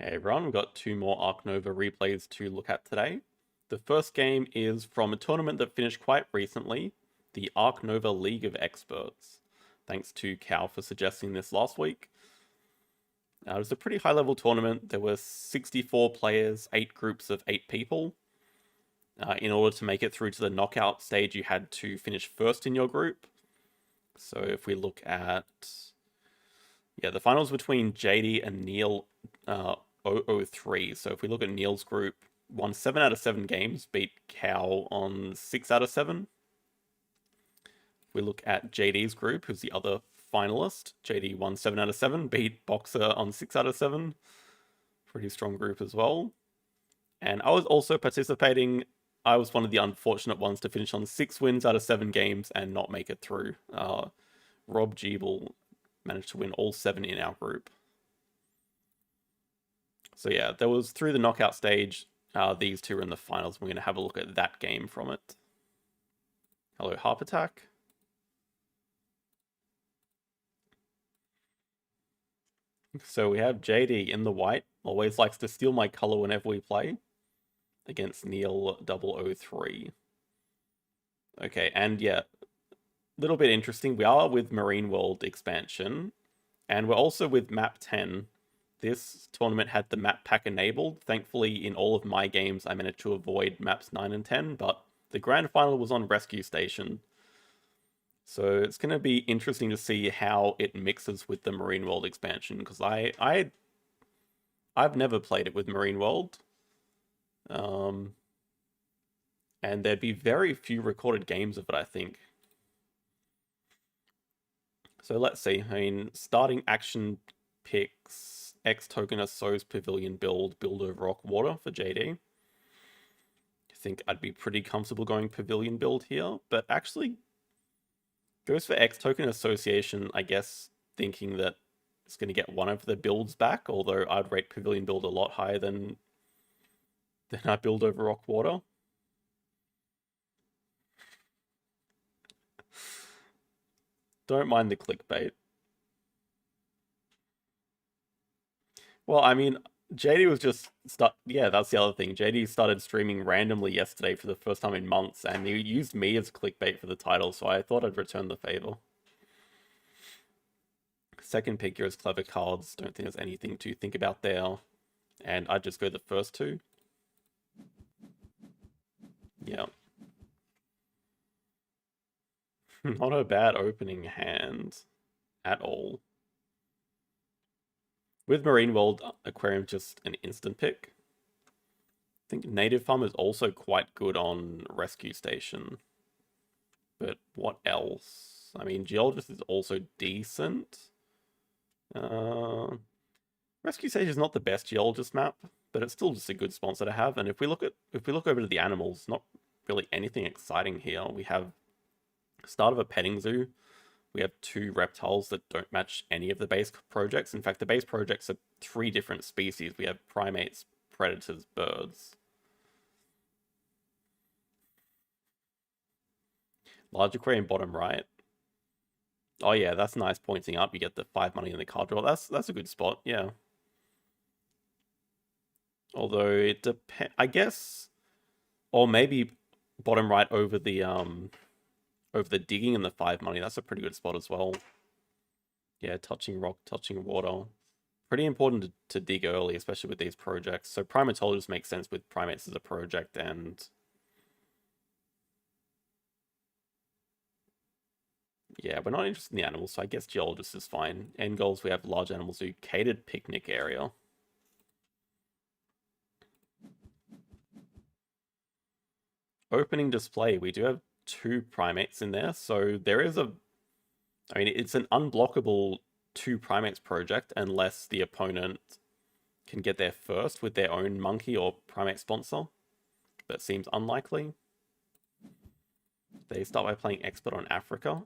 Hey everyone, we've got two more Ark Nova replays to look at today. The first game is from a tournament that finished quite recently, the Ark Nova League of Experts. Thanks to Cal for suggesting this last week. It was a pretty high level tournament. There were 64 players, 8 groups of 8 people. In order to make it through to the knockout stage, you had to finish first in your group. So if we look at the finals between JD and Neil 003. So if we look at Neil's group, won 7 out of 7 games, beat Cow on 6 out of 7. If we look at JD's group, who's the other finalist, JD won 7 out of 7, beat Boxer on 6 out of 7. Pretty strong group as well. And I was also participating. I was one of the unfortunate ones to finish on 6 wins out of 7 games and not make it through. Rob Jeeble managed to win all 7 in our group. So yeah, there was through the knockout stage. These two are in the finals. We're going to have a look at that game from it. Hello, Harp Attack. So we have JD in the white. Always likes to steal my color whenever we play. Against Neil 003. Okay, and yeah, little bit interesting. We are with Marine World expansion. And we're also with map 10. This tournament had the map pack enabled. Thankfully, in all of my games, I managed to avoid maps 9 and 10, but the grand final was on Rescue Station. So it's going to be interesting to see how it mixes with the Marine World expansion, because I've never played it with Marine World. And there'd be very few recorded games of it, I think. So let's see. I mean, starting action picks, X token So's Pavilion build over Rock Water for JD. I think I'd be pretty comfortable going Pavilion build here, but actually goes for X token association, I guess, thinking that it's going to get one of the builds back, although I'd rate Pavilion build a lot higher than I build over Rock Water. Don't mind the clickbait. Well, I mean, JD was just yeah, that's the other thing. JD started streaming randomly yesterday for the first time in months, and he used me as clickbait for the title, so I thought I'd return the favor. Second pick here is Clever Cards. Don't think there's anything to think about there. And I'd just go the first two. Yeah. Not a bad opening hand at all. With Marine World, Aquarium just an instant pick. I think Native Farm is also quite good on Rescue Station. But what else? I mean, Geologist is also decent. Rescue Station is not the best Geologist map, but it's still just a good sponsor to have. And if we look over to the animals, not really anything exciting here. We have start of a petting zoo. We have 2 reptiles that don't match any of the base projects. In fact, the base projects are 3 different species. We have primates, predators, birds. Large aquarium bottom right. Oh yeah, that's nice pointing up. You get the 5 money in the card draw. That's a good spot, yeah. Although it depends, I guess, or maybe bottom right over the digging and the 5 money. That's a pretty good spot as well. Yeah, touching rock, touching water. Pretty important to dig early, especially with these projects. So Primatologist makes sense with primates as a project, and yeah, we're not interested in the animals, so I guess Geologist is fine. End goals, we have large animal zoo, catered picnic area. Opening display, we do have 2 primates in there, so there is I mean, it's an unblockable 2 primates project unless the opponent can get there first with their own monkey or primate sponsor. That seems unlikely. They start by playing Expert on Africa.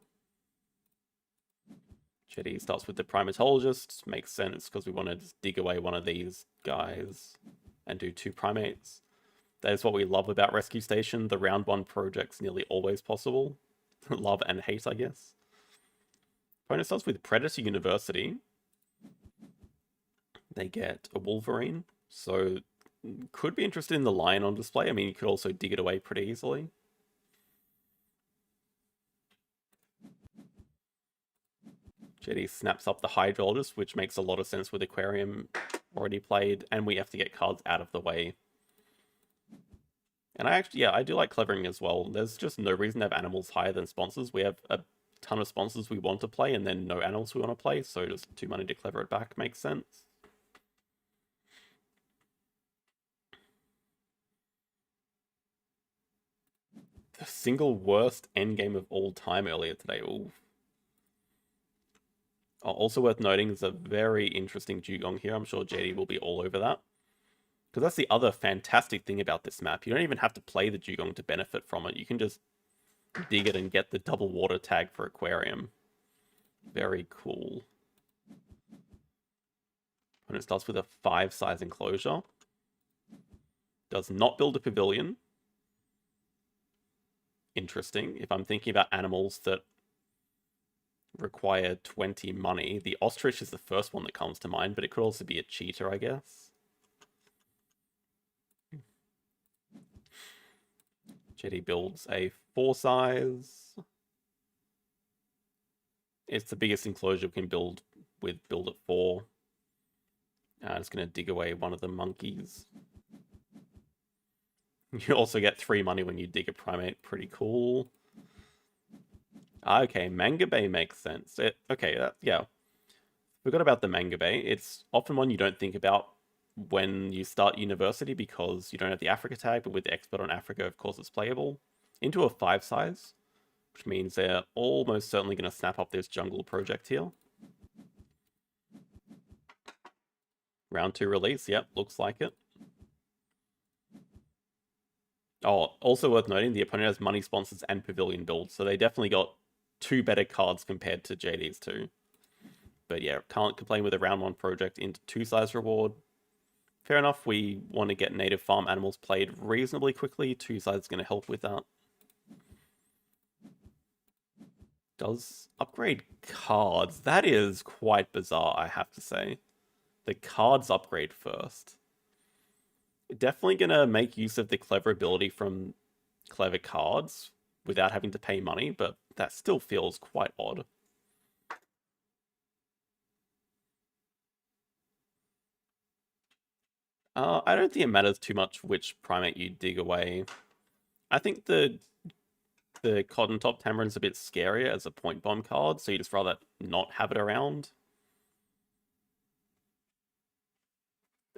JD starts with the Primatologist. Makes sense because we want to just dig away one of these guys and do 2 primates. That is what we love about Rescue Station. The round 1 project's nearly always possible. Love and hate, I guess. Opponent starts with Predator University. they get a Wolverine. So could be interested in the lion on display. I mean, you could also dig it away pretty easily. JD snaps up the Hydrologist, which makes a lot of sense with Aquarium already played, and we have to get cards out of the way. And I do like Clevering as well. There's just no reason to have animals higher than sponsors. We have a ton of sponsors we want to play, and then no animals we want to play, so just 2 money to Clever it back makes sense. The single worst endgame of all time earlier today. Ooh. Also worth noting is a very interesting Dugong here. I'm sure JD will be all over that. Because that's the other fantastic thing about this map. You don't even have to play the Dugong to benefit from it. You can just dig it and get the double water tag for Aquarium. Very cool. Opponent starts with a 5-size enclosure. Does not build a pavilion. Interesting. If I'm thinking about animals that require 20 money, the ostrich is the first one that comes to mind, but it could also be a cheetah, I guess. JD builds a 4-size. It's the biggest enclosure we can build with build at 4. It's going to dig away one of the monkeys. You also get 3 money when you dig a primate. Pretty cool. Okay, Manga Bay makes sense. Yeah. Forgot about the Manga Bay. It's often one you don't think about when you start university because you don't have the Africa tag, but with the expert on Africa, of course, it's playable. Into a 5-size, which means they're almost certainly going to snap up this jungle project here. Round 2 release, yep, looks like it. Oh, also worth noting, the opponent has money sponsors and pavilion builds, so they definitely got 2 better cards compared to JD's 2. But yeah, can't complain with a round 1 project into 2-size reward. Fair enough, we want to get native farm animals played reasonably quickly. 2-size is going to help with that. Does upgrade cards. That is quite bizarre, I have to say. The cards upgrade first. Definitely going to make use of the clever ability from clever cards without having to pay money, but that still feels quite odd. I don't think it matters too much which primate you dig away. I think the Cotton Top Tamarin's a bit scarier as a point bomb card, so you just rather not have it around.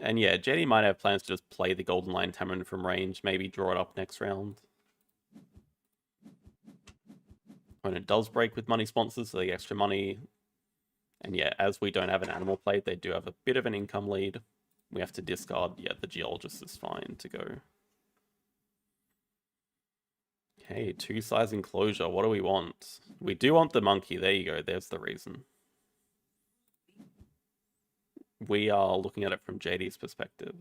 And yeah, JD might have plans to just play the Golden Lion Tamarin from range, maybe draw it up next round. When it does break with money sponsors, so they get extra money. And yeah, as we don't have an animal plate, they do have a bit of an income lead. We have to discard, yeah, the Geologist is fine to go. Okay, 2-size enclosure, what do we want? We do want the monkey, there you go, there's the reason. We are looking at it from JD's perspective.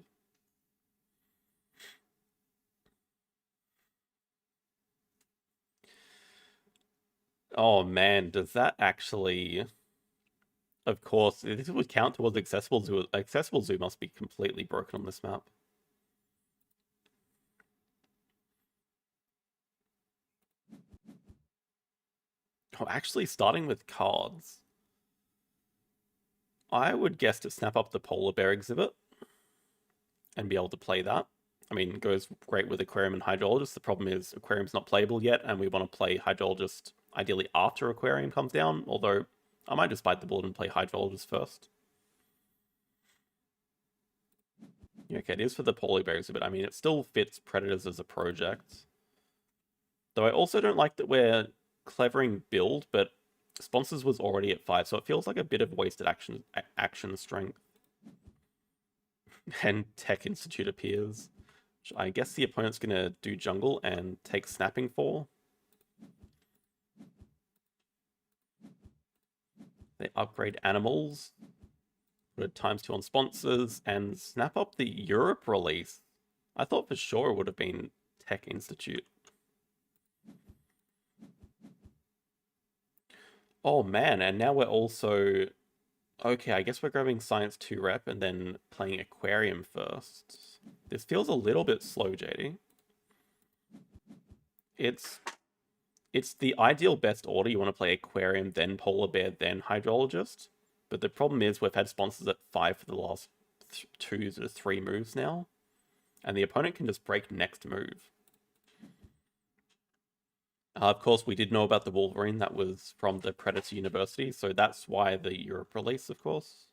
Oh man, does that actually... Of course, this would count towards accessible zoo. Accessible zoo must be completely broken on this map. Oh, actually, starting with cards. I would guess to snap up the polar bear exhibit and be able to play that. I mean, it goes great with Aquarium and Hydrologist. The problem is Aquarium's not playable yet, and we want to play Hydrologist ideally after Aquarium comes down, although I might just bite the bullet and play Hydrologist first. Okay, it is for the polar bear exhibit. I mean, it still fits Predators as a project. Though I also don't like that we're clevering build, but sponsors was already at 5, so it feels like a bit of wasted action strength. And Tech Institute appears. Which I guess the opponent's going to do jungle and take snapping for. They upgrade animals. Put a ×2 on sponsors and snap up the Europe release. I thought for sure it would have been Tech Institute. Oh man, and now we're also Okay, I guess we're grabbing Science 2 rep and then playing Aquarium first. This feels a little bit slow, JD. It's the ideal best order. You want to play Aquarium, then Polar Bear, then Hydrologist. But the problem is we've had sponsors at 5 for the last 2 to 3 moves now. And the opponent can just break next move. Of course, we did know about the Wolverine. That was from the Predator University. So that's why the Europe release, of course.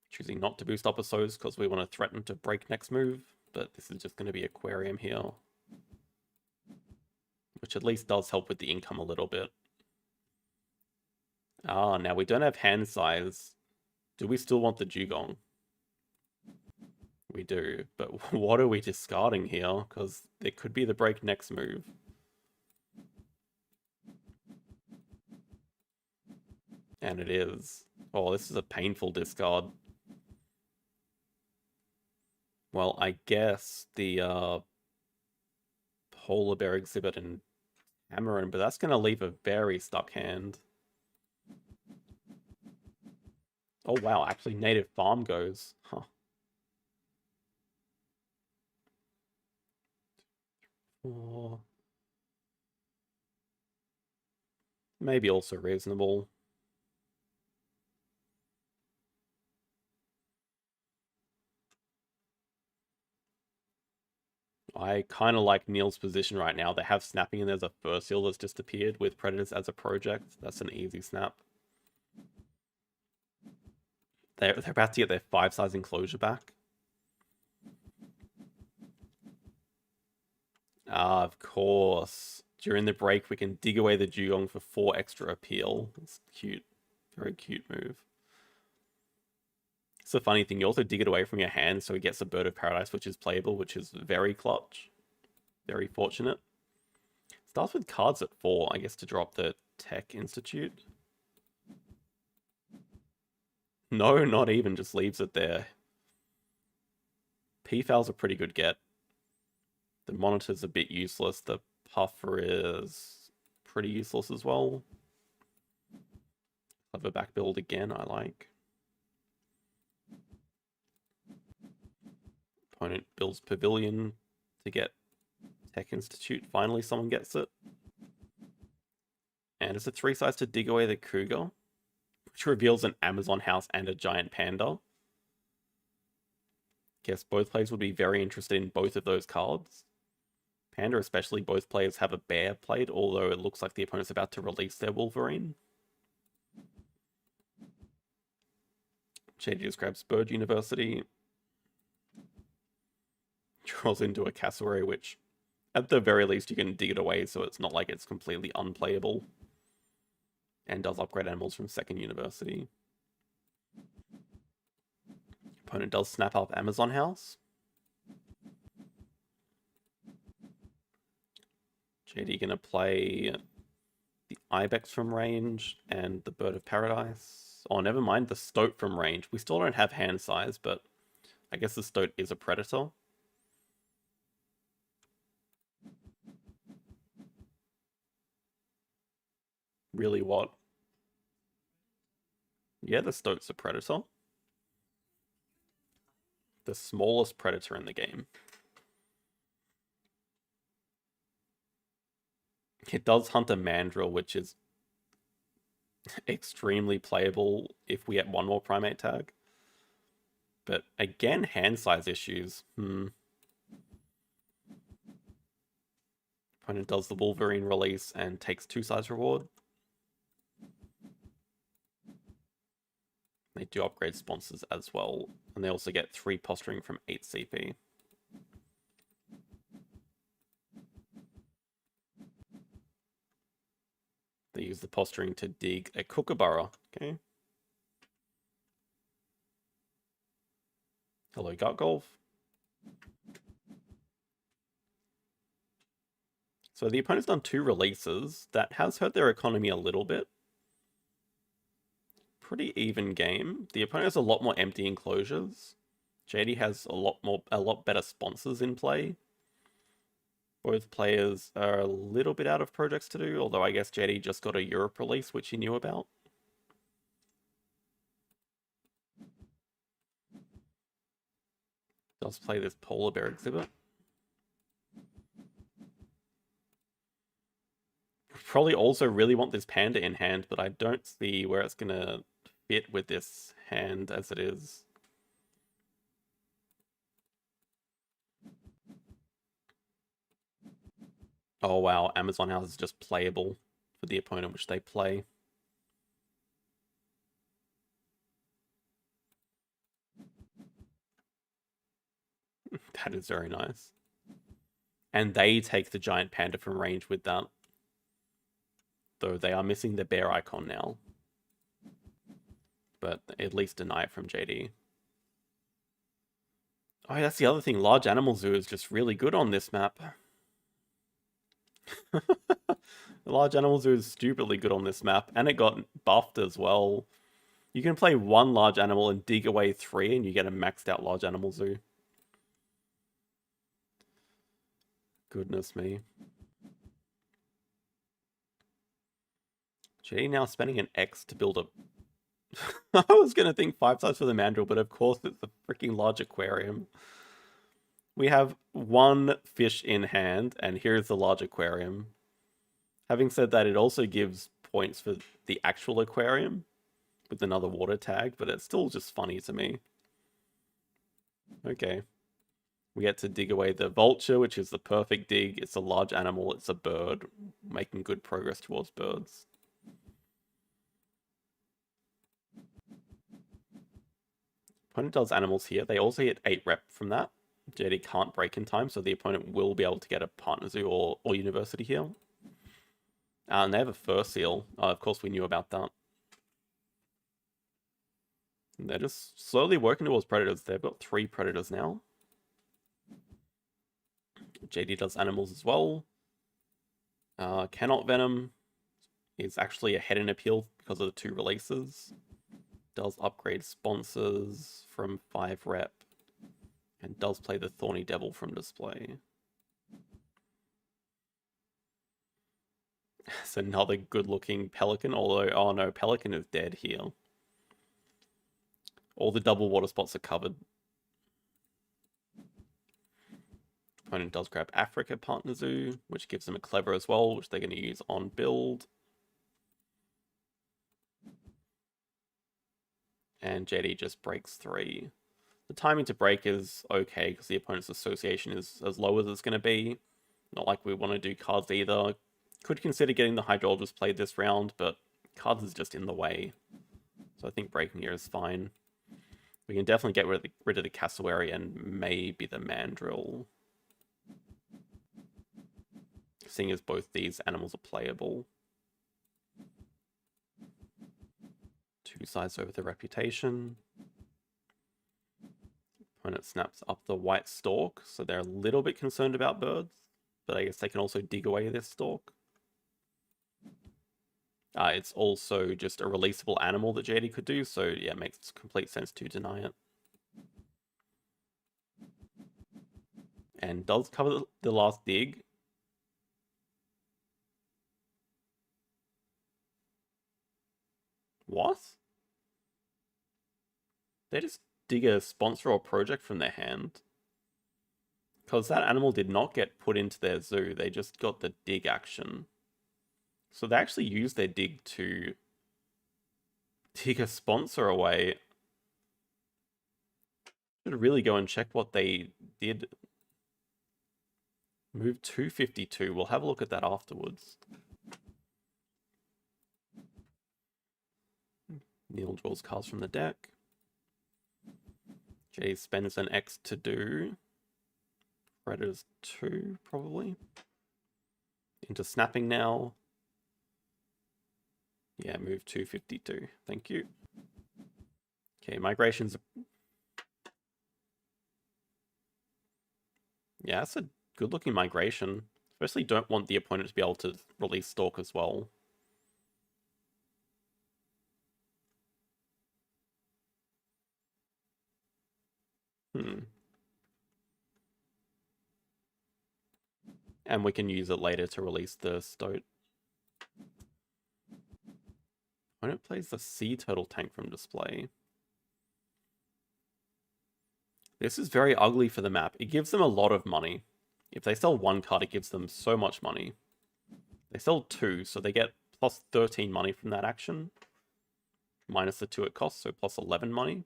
Choosing not to boost episodes because we want to threaten to break next move. But this is just going to be Aquarium here. Which at least does help with the income a little bit. Ah, now we don't have hand size. Do we still want the Dugong? We do, but what are we discarding here? Because it could be the break next move. And it is. Oh, this is a painful discard. Well, I guess the Polar Bear Exhibit and Hammerin, but that's going to leave a very stuck hand. Oh, wow, actually Native Farm goes. Huh. Oh. Maybe also reasonable. I kind of like Neil's position right now. They have snapping and there's a fur seal that's just appeared with Predators as a project. That's an easy snap. They're about to get their 5-size enclosure back. Ah, of course. During the break, we can dig away the Dugong for 4 extra appeal. It's cute. Very cute move. It's a funny thing. You also dig it away from your hand, so he gets a Bird of Paradise, which is playable, which is very clutch. Very fortunate. Starts with cards at 4, I guess, to drop the Tech Institute. No, not even. Just leaves it there. P-Fowl's a pretty good get. The Monitor's a bit useless. The Puffer is pretty useless as well. Clever back build again, I like. Opponent builds Pavilion to get Tech Institute. Finally, someone gets it. And it's a 3-size to dig away the Cougar, which reveals an Amazon house and a giant panda. Guess both players would be very interested in both of those cards. Panda especially, both players have a bear played, although it looks like the opponent's about to release their Wolverine. JD just grabs Bird University. Draws into a Cassowary, which at the very least you can dig it away so it's not like it's completely unplayable. And does upgrade animals from second university. Opponent does snap up Amazon House. JD gonna play the Ibex from range and the Bird of Paradise. Oh, never mind, the Stoat from range. We still don't have hand size, but I guess the Stoat is a predator. Really, what? Yeah, the Stoat's a predator. The smallest predator in the game. It does hunt a Mandrill, which is extremely playable if we get one more primate tag. But again, hand size issues. Opponent does the Wolverine release and takes 2-size reward. They do upgrade sponsors as well. And they also get 3 posturing from 8 CP. They use the posturing to dig a Kookaburra. Okay. Hello, Gut Golf. So the opponent's done 2 releases. That has hurt their economy a little bit. Pretty even game. The opponent has a lot more empty enclosures. JD has a lot better sponsors in play. Both players are a little bit out of projects to do, although I guess JD just got a Europe release, which he knew about. Does play this polar bear exhibit. Probably also really want this panda in hand, but I don't see where it's gonna fit with this hand as it is. Oh wow, Amazon House is just playable for the opponent which they play. That is very nice. And they take the giant panda from range with that. Though they are missing the bear icon now. But at least deny it from JD. Oh, that's the other thing. Large Animal Zoo is just really good on this map. The Large Animal Zoo is stupidly good on this map, and it got buffed as well. You can play one large animal and dig away 3, and you get a maxed out Large Animal Zoo. Goodness me. JD now spending an X to build a... I was going to think 5 stars for the mandrill, but of course it's a freaking large aquarium. We have one fish in hand, and here's the large aquarium. Having said that, it also gives points for the actual aquarium with another water tag, but it's still just funny to me. Okay. We get to dig away the vulture, which is the perfect dig. It's a large animal, it's a bird, making good progress towards birds. Opponent does animals here. They also hit 8 rep from that. JD can't break in time, so the opponent will be able to get a partner zoo or university here. And they have a fur seal. Of course, we knew about that. And they're just slowly working towards predators. They've got 3 predators now. JD does animals as well. Cannot Venom is actually ahead in appeal because of the 2 releases. Does upgrade sponsors from 5 rep. And does play the Thorny Devil from display. It's another good-looking Pelican, although, oh no, Pelican is dead here. All the double water spots are covered. Opponent does grab Africa Partner Zoo, which gives them a Clever as well, which they're going to use on build. And JD just breaks 3. The timing to break is okay, because the opponent's association is as low as it's going to be. Not like we want to do cards either. Could consider getting the Hydrologist played this round, but cards is just in the way. So I think breaking here is fine. We can definitely get rid of the Cassowary and maybe the Mandrill. Seeing as both these animals are playable. 2 sides over the reputation. Opponent snaps up the white stalk, so they're a little bit concerned about birds, but I guess they can also dig away this stalk. It's also just a releasable animal that JD could do, so yeah, it makes complete sense to deny it. And does cover the last dig. What? They just dig a sponsor or project from their hand? Because that animal did not get put into their zoo, they just got the dig action. So they actually used their dig to dig a sponsor away. Should really go and check what they did. Move 252. We'll have a look at that afterwards. Neil draws cards from the deck. Jay spends an X to do. Predators 2, probably. Into snapping now. Yeah, move 252. Thank you. Okay, migrations. Yeah, that's a good looking migration. Especially don't want the opponent to be able to release Stalk as well. And we can use it later to release the Stoat. Opponent plays the Sea Turtle tank from display. This is very ugly for the map. It gives them a lot of money. If they sell one card, it gives them so much money. They sell 2, so they get plus 13 money from that action. Minus the 2 it costs, so plus 11 money.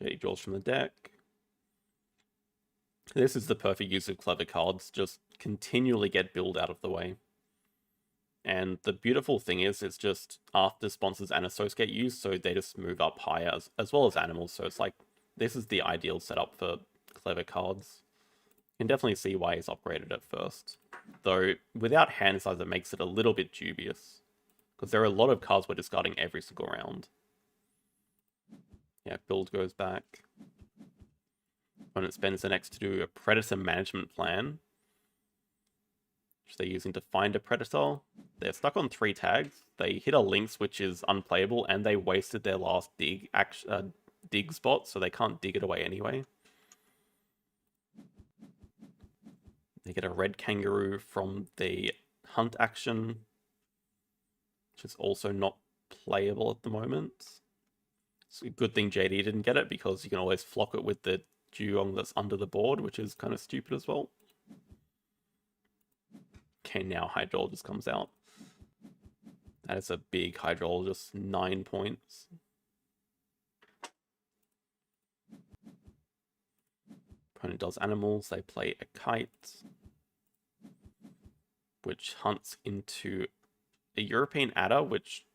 JD draws from the deck. This is the perfect use of clever cards. Just continually get build out of the way. And the beautiful thing is, it's just after sponsors and associates get used, so they just move up higher, as well as animals. So it's like, this is the ideal setup for clever cards. You can definitely see why he's upgraded at first. Though, without hand size, it makes it a little bit dubious. Because there are a lot of cards we're discarding every single round. Yeah, build goes back. Opponent spends the next to do a Predator Management Plan, which they're using to find a Predator. They're stuck on 3 tags. They hit a Lynx, which is unplayable, and they wasted their last dig spot, so they can't dig it away anyway. They get a Red Kangaroo from the Hunt action, which is also not playable at the moment. It's a good thing JD didn't get it, because you can always flock it with the Dugong that's under the board, which is kind of stupid as well. Okay, now Hydrologist comes out. That is a big Hydrologist, 9 points. Opponent does animals, they play a Kite, which hunts into a European Adder, which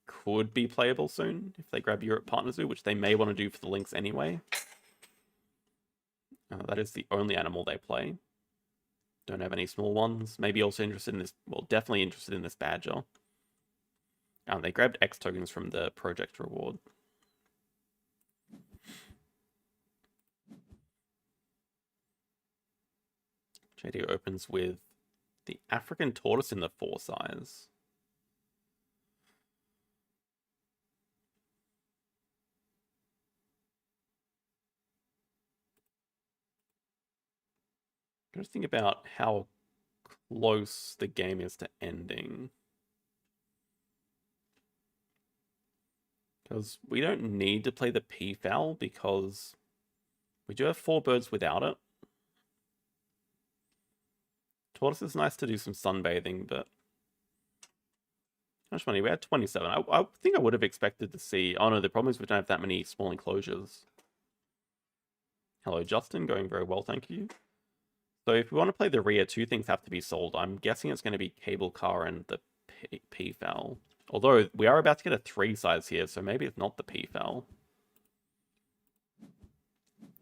could be playable soon if they grab Europe Partner Zoo, which they may want to do for the Lynx anyway. That is the only animal they play. Don't have any small ones. Maybe also interested in this, well, definitely interested in this Badger. They grabbed X tokens from the project reward. JD opens with the African Tortoise in the 4 size. Just think about how close the game is to ending. Because we don't need to play the Peafowl, because we do have 4 birds without it. Tortoise is nice to do some sunbathing, but how much money? We had 27. I think I would have expected to see... Oh no, the problem is we don't have that many small enclosures. Hello, Justin. Going very well, thank you. So if we want to play the rear, 2 things have to be sold. I'm guessing it's going to be Cable Car and the Peafowl. Although we are about to get a 3 size here, so maybe it's not the Peafowl.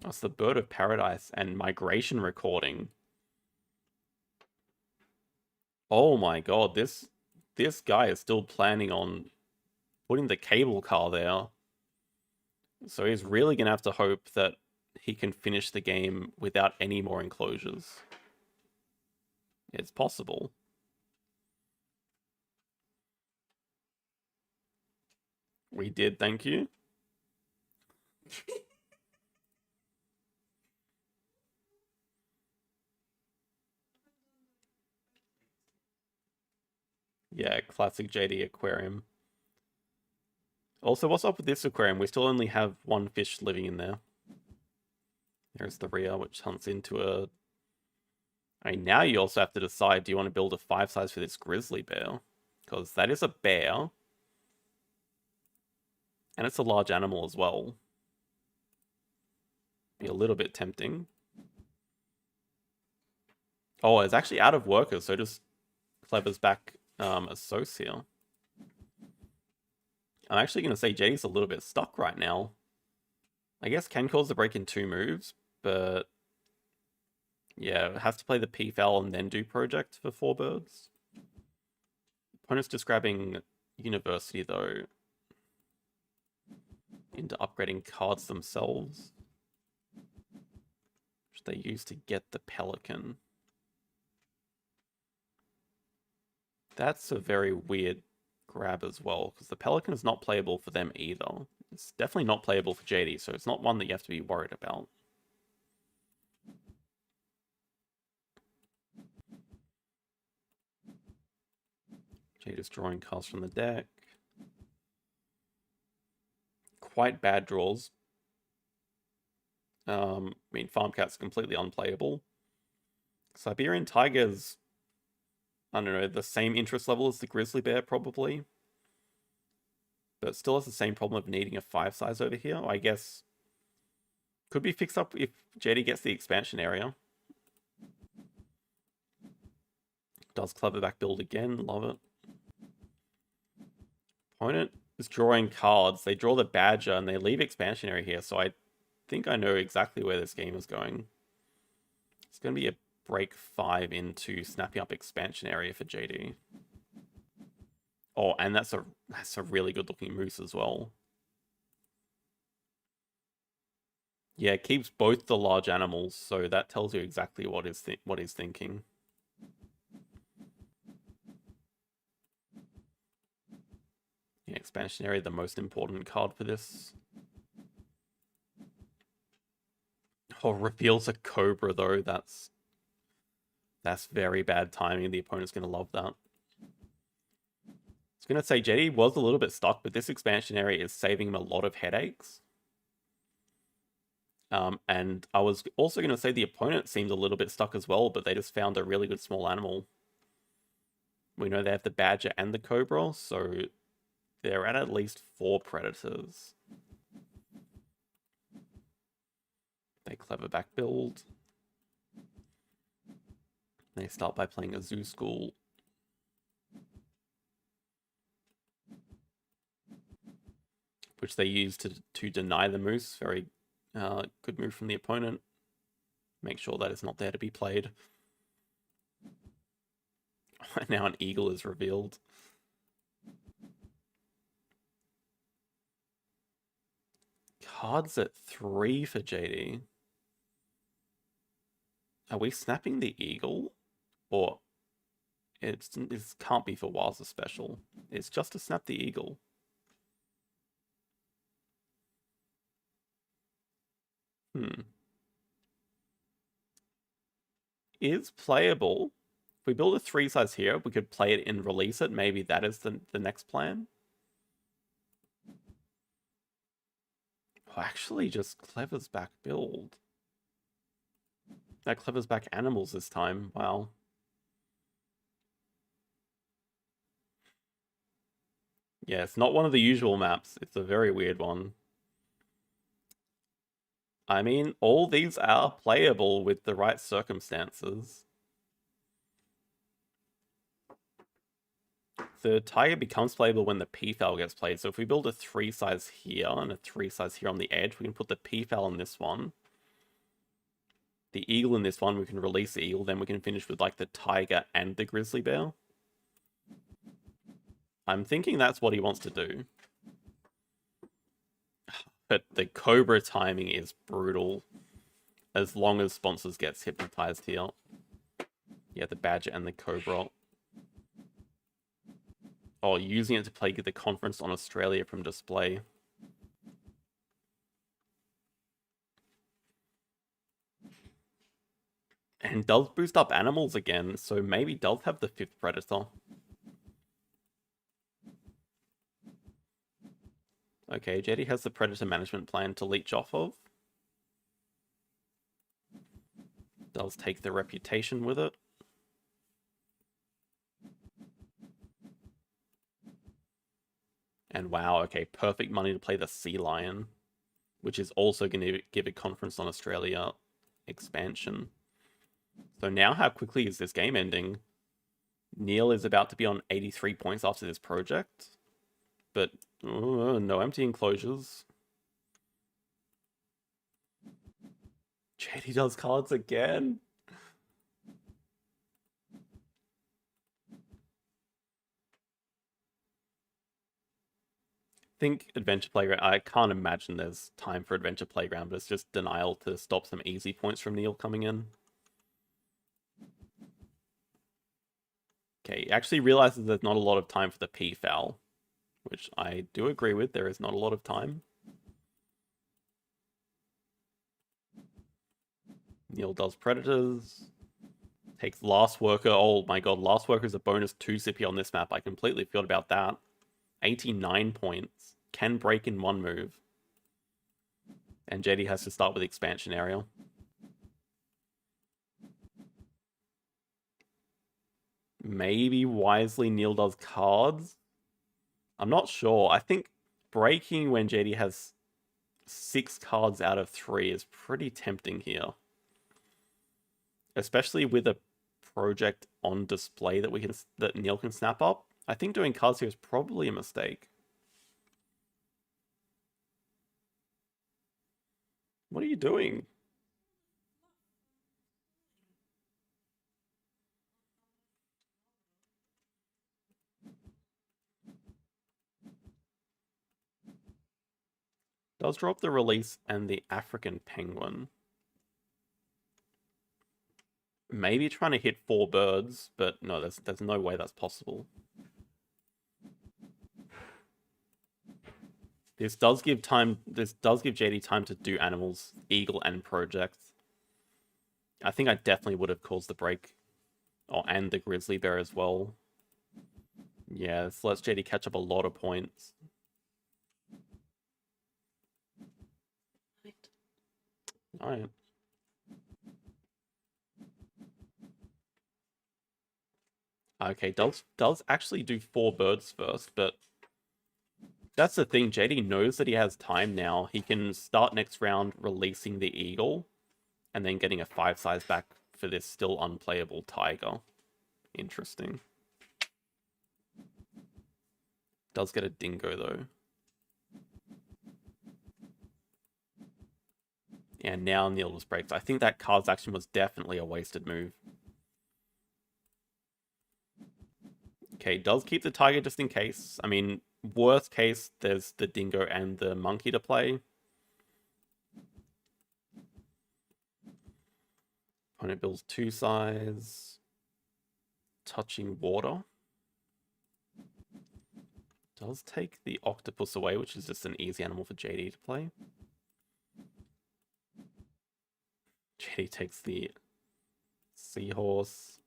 That's the Bird of Paradise and Migration Recording. Oh my god, this guy is still planning on putting the Cable Car there. So he's really going to have to hope that he can finish the game without any more enclosures. It's possible. We did, thank you. Yeah, classic JD aquarium. Also, what's up with this aquarium? We still only have 1 fish living in there. There's the Rhea, which hunts into a... I mean, now you also have to decide, do you want to build a 5 size for this grizzly bear? Because that is a bear. And it's a large animal as well. Be a little bit tempting. Oh, it's actually out of workers, so just Clever's back as Sos here. I'm actually going to say JD's a little bit stuck right now. I guess can cause the break in 2 moves, but yeah, has to play the Peafowl and then do Project for 4 birds. Opponent's just grabbing University though into upgrading cards themselves, which they use to get the Pelican. That's a very weird grab as well, because the Pelican is not playable for them either. It's definitely not playable for JD, so it's not one that you have to be worried about. JD's drawing cards from the deck. Quite bad draws. I mean, Farm Cat's completely unplayable. Siberian Tiger's, I don't know, the same interest level as the Grizzly Bear, probably. But still has the same problem of needing a 5-size over here. I guess could be fixed up if JD gets the expansion area. Does clever back build again. Love it. Opponent is drawing cards. They draw the Badger and they leave expansion area here. So I think I know exactly where this game is going. It's going to be a break 5 into snapping up expansion area for JD. Oh, and that's a really good looking moose as well. Yeah, it keeps both the large animals, so that tells you exactly what he's thinking. Yeah, expansion area, the most important card for this. Oh, reveals a Cobra though. That's very bad timing. The opponent's gonna love that. I was gonna say JD was a little bit stuck, but this expansion area is saving him a lot of headaches. And I was also going to say the opponent seemed a little bit stuck as well, but they just found a really good small animal. We know they have the Badger and the Cobra, so they're at least 4 predators. They clever back build. They start by playing a Zoo School. Which they use to deny the moose. Very good move from the opponent. Make sure that it's not there to be played. Now an eagle is revealed. Cards at 3 for JD. Are we snapping the eagle? Or it can't be for Wilds Special. It's just to snap the eagle. Is playable. If we build a 3-size here, we could play it and release it. Maybe that is the next plan. Oh, actually, just Clever's back build. That Clever's back animals this time. Wow. Yeah, it's not one of the usual maps. It's a very weird one. I mean, all these are playable with the right circumstances. The Tiger becomes playable when the Peafowl gets played. So if we build a 3-size here and a 3-size here on the edge, we can put the Peafowl in this one. The Eagle in this one, we can release the Eagle. Then we can finish with like the Tiger and the Grizzly Bear. I'm thinking that's what he wants to do. But the Cobra timing is brutal. As long as Sponsors gets hypnotized here. Yeah, the Badger and the Cobra. Oh, using it to play the conference on Australia from display. And does boost up animals again, so maybe does have the 5th predator. Okay, JD has the predator management plan to leech off of. Does take the reputation with it. And wow, okay, perfect money to play the Sea Lion, which is also going to give a conference on Australia expansion. So now how quickly is this game ending? Neil is about to be on 83 points after this project, but no empty enclosures. JD does cards again. Think Adventure Playground. I can't imagine there's time for Adventure Playground, but it's just denial to stop some easy points from Neil coming in. Okay, he actually realizes there's not a lot of time for the P-foul, which I do agree with. There is not a lot of time. Neil does Predators. Takes Last Worker. Oh my god, Last Worker is a bonus 2 CP on this map. I completely forgot about that. 89 points. Can break in one move. And JD has to start with expansion area. Maybe wisely Neil does cards. I'm not sure. I think breaking when JD has 6 cards out of 3 is pretty tempting here. Especially with a project on display that Neil can snap up. I think doing cards here is probably a mistake. What are you doing? Does drop the release and the African penguin. Maybe trying to hit 4 birds, but no, there's no way that's possible. This does give JD time to do animals, eagle, and projects. I think I definitely would have caused the break. Oh, and the grizzly bear as well. Yeah, this lets JD catch up a lot of points. Alright. Okay, does actually do 4 birds first, but that's the thing. JD knows that he has time now. He can start next round releasing the eagle and then getting a 5 size back for this still unplayable tiger. Interesting. Does get a dingo though. And now Neil just breaks. I think that card's action was definitely a wasted move. Okay, does keep the tiger just in case. I mean, worst case, there's the dingo and the monkey to play. Opponent builds 2 size. Touching water. Does take the octopus away, which is just an easy animal for JD to play. JD takes the seahorse.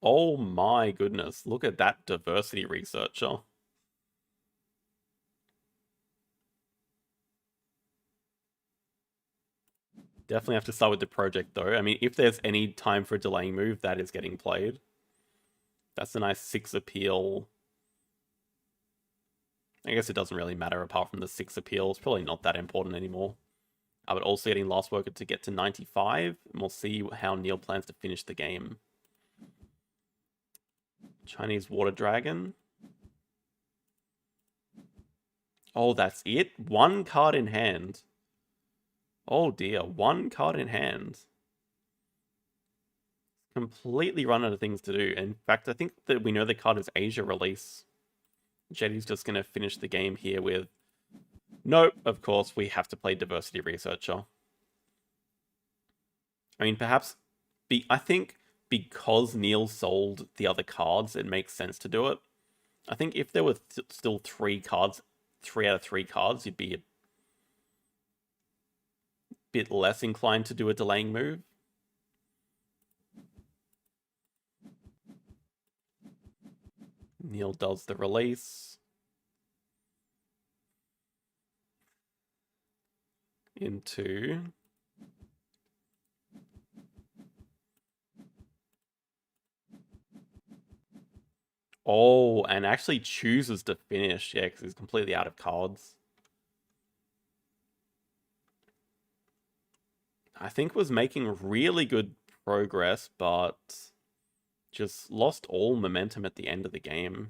Oh my goodness, look at that diversity researcher. Definitely have to start with the project though. I mean, if there's any time for a delaying move, that is getting played. That's a nice 6 appeal. I guess it doesn't really matter apart from the 6 appeal. It's probably not that important anymore. But also getting Last Worker to get to 95. And we'll see how Neil plans to finish the game. Chinese Water Dragon. Oh, that's it? 1 card in hand. Oh dear, 1 card in hand. Completely run out of things to do. In fact, I think that we know the card is Asia release. JD's just going to finish the game here with... Nope, of course, we have to play Diversity Researcher. I mean, perhaps... I think because Neil sold the other cards, it makes sense to do it. I think if there were still 3 cards, 3 out of 3 cards, you'd be a bit less inclined to do a delaying move. Neil does the release. Into... Oh, and actually chooses to finish. Yeah, because he's completely out of cards. I think was making really good progress, but just lost all momentum at the end of the game.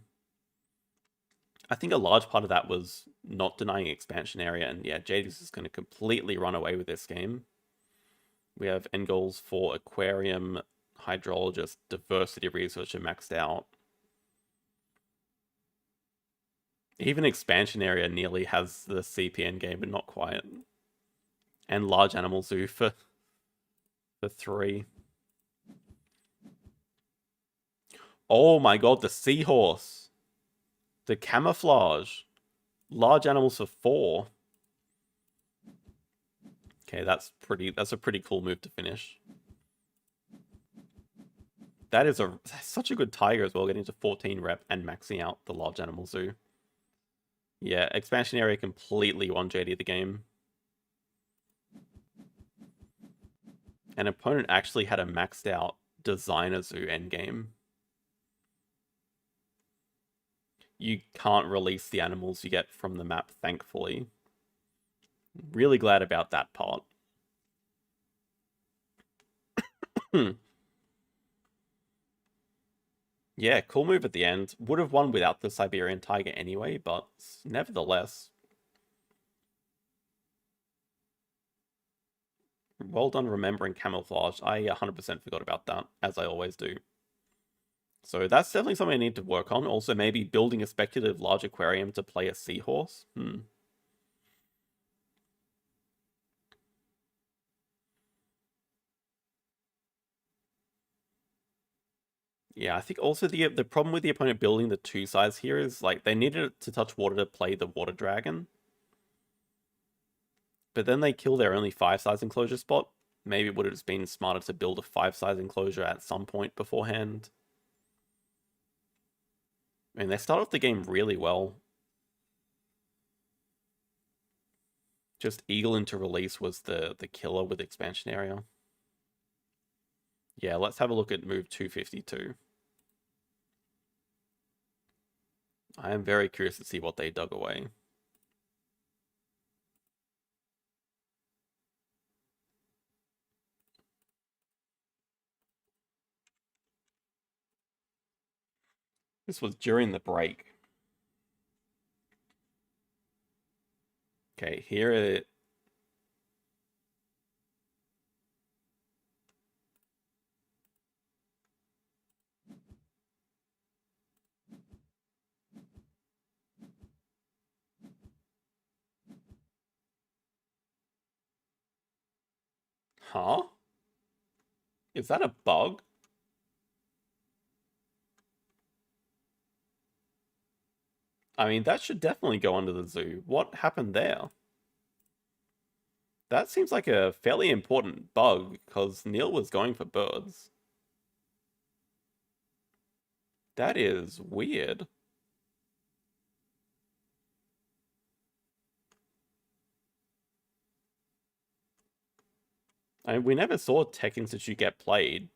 I think a large part of that was not denying expansion area, and yeah, JD's is going to completely run away with this game. We have end goals for Aquarium, Hydrologist, Diversity Researcher maxed out. Even expansion area nearly has the CPN game, but not quite. And large animal zoo for 3. Oh my god, the seahorse. The camouflage. Large animals for 4. Okay, that's a pretty cool move to finish. That's such a good tiger as well, getting to 14 rep and maxing out the large animal zoo. Yeah, expansion area completely won JD the game. An opponent actually had a maxed out designer zoo endgame. You can't release the animals you get from the map, thankfully. Really glad about that part. Yeah, cool move at the end. Would have won without the Siberian Tiger anyway, but nevertheless. Well done remembering camouflage. I 100% forgot about that, as I always do. So that's definitely something I need to work on. Also, maybe building a speculative large aquarium to play a seahorse. Yeah, I think also the problem with the opponent building the 2 sides here is like they needed to touch water to play the water dragon. But then they kill their only 5-size enclosure spot. Maybe it would have just been smarter to build a 5-size enclosure at some point beforehand. I mean, they start off the game really well. Just Eagle into release was the killer with expansion area. Yeah, let's have a look at move 252. I am very curious to see what they dug away. This was during the break. Okay, here it... Huh? Is that a bug? I mean, that should definitely go under the zoo. What happened there? That seems like a fairly important bug, because Neil was going for birds. That is weird. I mean, we never saw Tech Institute get played.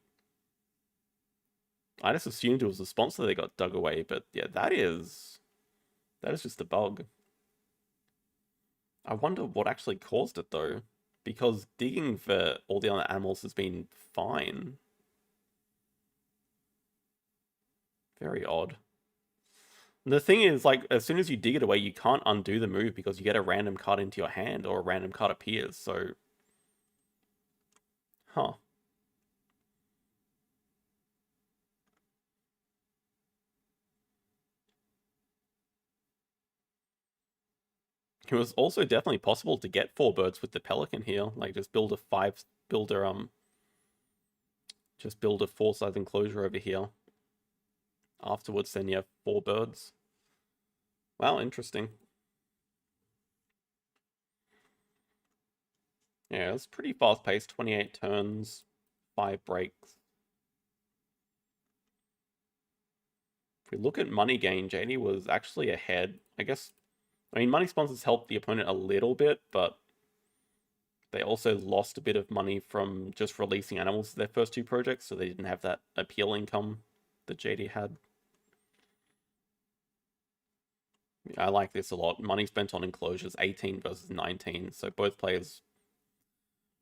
I just assumed it was the sponsor that got dug away, but yeah, that is just a bug. I wonder what actually caused it though, because digging for all the other animals has been fine. Very odd. And the thing is, like, as soon as you dig it away, you can't undo the move because you get a random card into your hand or a random card appears, so... Huh. It was also definitely possible to get 4 birds with the pelican here. Like, just build a 4-size enclosure over here. Afterwards, then you have 4 birds. Wow, interesting. Yeah, it's pretty fast-paced. 28 turns, 5 breaks. If we look at money gain, JD was actually ahead. I mean, money sponsors helped the opponent a little bit, but they also lost a bit of money from just releasing animals to their first 2 projects, so they didn't have that appeal income that JD had. I like this a lot. Money spent on enclosures, 18 versus 19, so both players...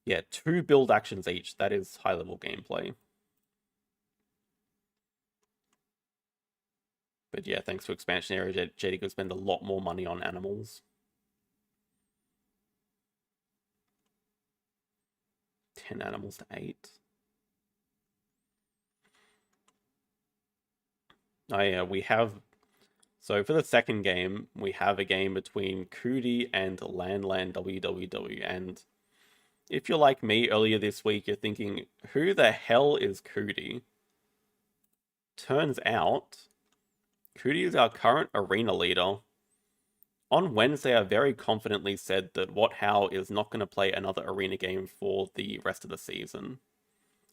Yeah, 2 build actions each. That is high-level gameplay. But yeah, thanks to expansion area, JD could spend a lot more money on animals. 10 animals to 8. Oh yeah, we have... So for the second game, we have a game between Koudee and lanlanwww, and if you're like me earlier this week, you're thinking, who the hell is Koudee? turns out Koudee is our current arena leader. On Wednesday, I very confidently said that What How is not going to play another arena game for the rest of the season.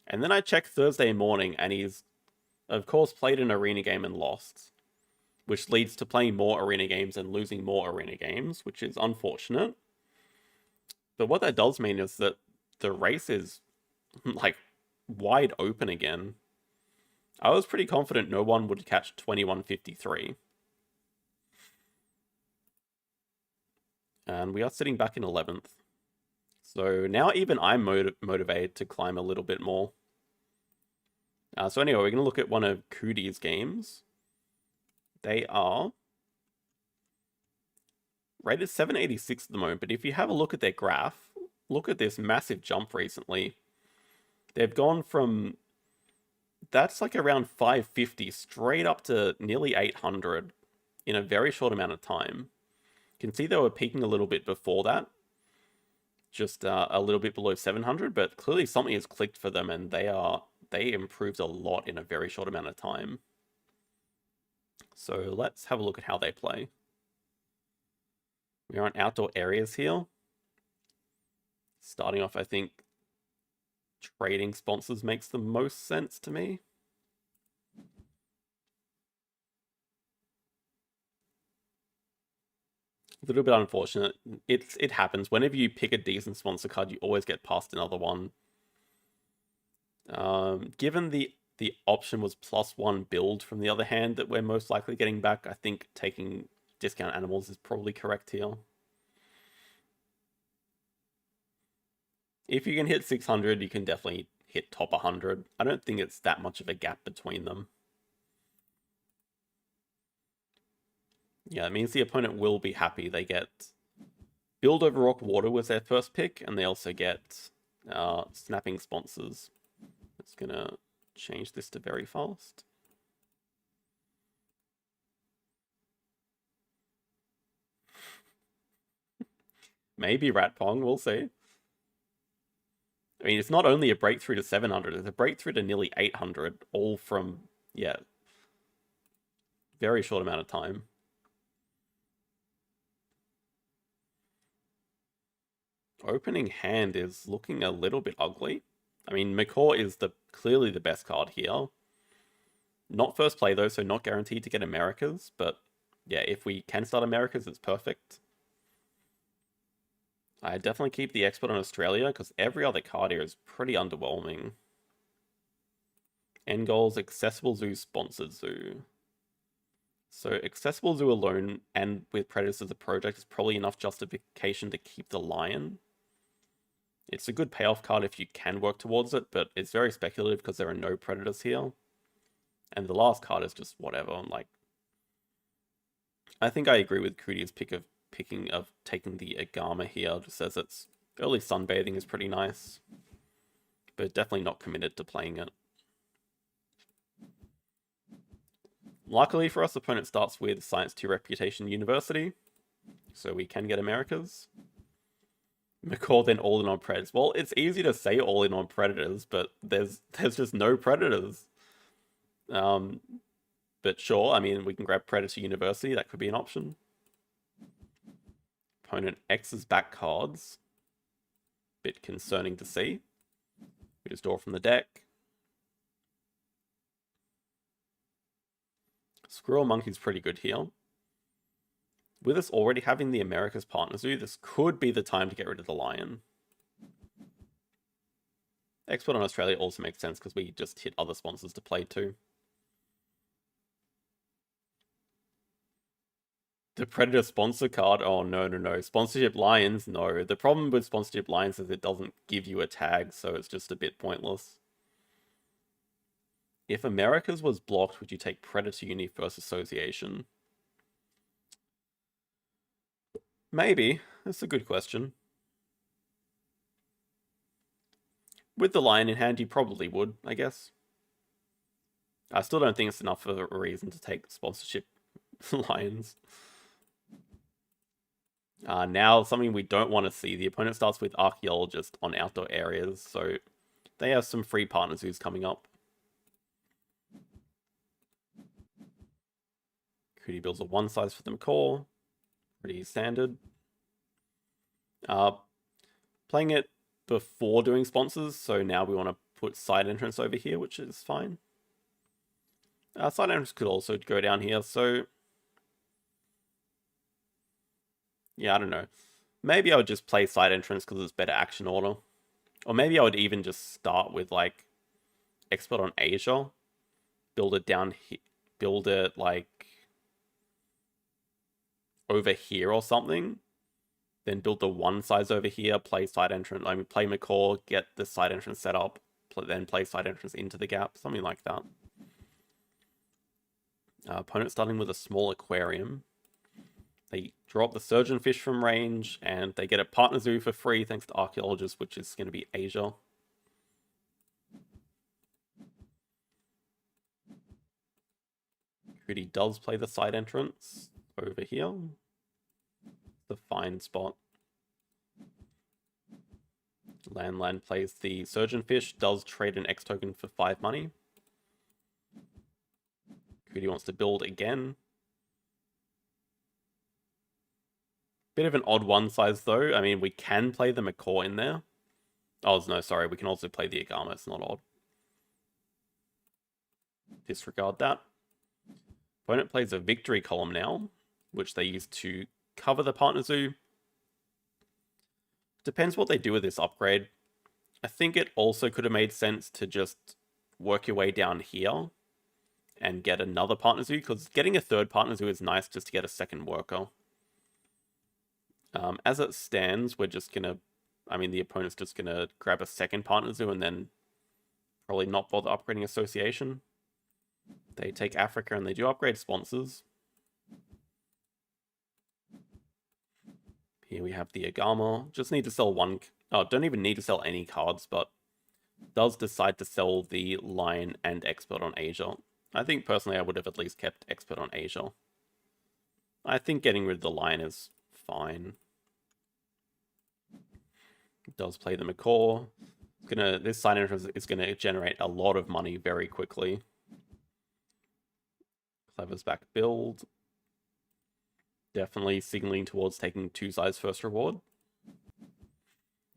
And then I checked Thursday morning, and he's, of course, played an arena game and lost, which leads to playing more arena games and losing more arena games, which is unfortunate. But what that does mean is that the race is, like, wide open again. I was pretty confident no one would catch 2153. And we are sitting back in 11th. So now even I'm motivated to climb a little bit more. So anyway, we're going to look at one of Koudee's games. They are rated 786 at the moment, but if you have a look at their graph, look at this massive jump recently. They've gone from, that's like around 550 straight up to nearly 800 in a very short amount of time. You can see they were peaking a little bit before that, just a little bit below 700, but clearly something has clicked for them, and they improved a lot in a very short amount of time. So let's have a look at how they play. We're on outdoor areas here. Starting off, I think trading sponsors makes the most sense to me. A little bit unfortunate. It happens. Whenever you pick a decent sponsor card, you always get past another one. Given the option was +1 build from the other hand that we're most likely getting back, I think taking discount animals is probably correct here. If you can hit 600, you can definitely hit top 100. I don't think it's that much of a gap between them. Yeah, it means the opponent will be happy. They get Build Over Rock Water was their first pick, and they also get Snapping Sponsors. It's gonna change this to very fast. Maybe Rat Pong, we'll see. I mean, it's not only a breakthrough to 700, it's a breakthrough to nearly 800, all from, yeah, very short amount of time. Opening hand is looking a little bit ugly. I mean, Macaw is clearly the best card here. Not first play though, so not guaranteed to get Americas, but yeah, if we can start Americas, it's perfect. I definitely keep the expert on Australia, because every other card here is pretty underwhelming. End goals, accessible zoo, sponsored zoo. So accessible zoo alone, and with Predators as a project, is probably enough justification to keep the lion. It's a good payoff card if you can work towards it, but it's very speculative because there are no Predators here. And the last card is just whatever. Like, I think I agree with Koudee's pick of taking the Agama here, just as its early sunbathing is pretty nice, but definitely not committed to playing it. Luckily for us, the opponent starts with Science 2 Reputation University, so we can get Americas. Macaw then all in on Predators. Well, it's easy to say all in on Predators, but there's just no Predators. But sure, I mean, we can grab Predator University, that could be an option. Opponent X's back cards. Bit concerning to see. We just draw from the deck. Squirrel Monkey's pretty good here. With us already having the America's Partner Zoo, this could be the time to get rid of the lion. Export on Australia also makes sense because we just hit other sponsors to play too. The Predator sponsor card? Oh, no. Sponsorship Lions? No. The problem with Sponsorship Lions is it doesn't give you a tag, so it's just a bit pointless. If Americas was blocked, would you take Predator Uni First Association? Maybe. That's a good question. With the lion in hand, you probably would, I guess. I still don't think it's enough of a reason to take sponsorship lions. Now, something we don't want to see. The opponent starts with Archaeologist on outdoor areas, so they have some free partner zoos coming up. Koudee builds a 1 size for the Macaw. Pretty standard. Playing it before doing sponsors, so now we want to put side entrance over here, which is fine. Side entrance could also go down here, so yeah, I don't know. Maybe I would just play side entrance because it's better action order. Or maybe I would even just start with like expert on Asia, build it down here, build it like over here or something, then build the 1 size over here, play side entrance, I mean play Macaw, get the side entrance set up, then play side entrance into the gap, something like that. Opponent starting with a small aquarium. They drop the surgeon fish from range, and they get a partner zoo for free thanks to archaeologist, which is going to be Asia. Koudee does play the side entrance over here. The fine spot. Lan plays the surgeon fish, does trade an X token for 5 money. Koudee wants to build again. Bit of an odd 1 size though. I mean, we can play the Macaw in there. Oh, no, sorry. We can also play the Agama. It's not odd. Disregard that. Opponent plays a victory column now, which they use to cover the partner zoo. Depends what they do with this upgrade. I think it also could have made sense to just work your way down here and get another partner zoo, because getting a 3rd partner zoo is nice just to get a 2nd worker. As it stands, we're just gonna, I mean, the opponent's just gonna grab a 2nd partner zoo and then probably not bother upgrading association. They take Africa and they do upgrade sponsors. Here we have the Agama. Just need to sell 1. Oh, don't even need to sell any cards, but does decide to sell the Lion and Expert on Asia. I think personally I would have at least kept Expert on Asia. I think getting rid of the Lion is fine. Does play the Macaw. This side entrance is gonna generate a lot of money very quickly. Clever's back build. Definitely signaling towards taking 2 sides first reward.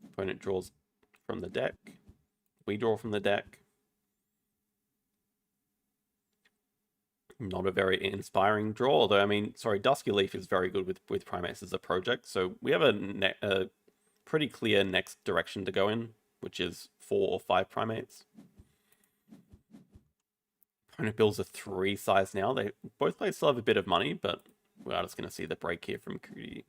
Opponent draws from the deck. We draw from the deck. Not a very inspiring draw, although, I mean, sorry, Dusky Leaf is very good with Primates as a project, so we have a pretty clear next direction to go in, which is 4 or 5 Primates. Opponent builds a 3 size now. They both players still have a bit of money, but we are just going to see the break here from Koudee.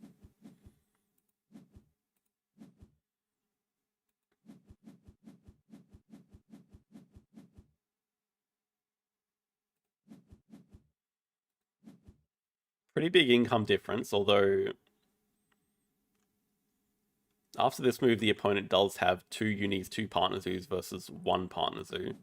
Pretty big income difference, although after this move, the opponent does have 2 unis, 2 partner zoos versus 1 partner zoo.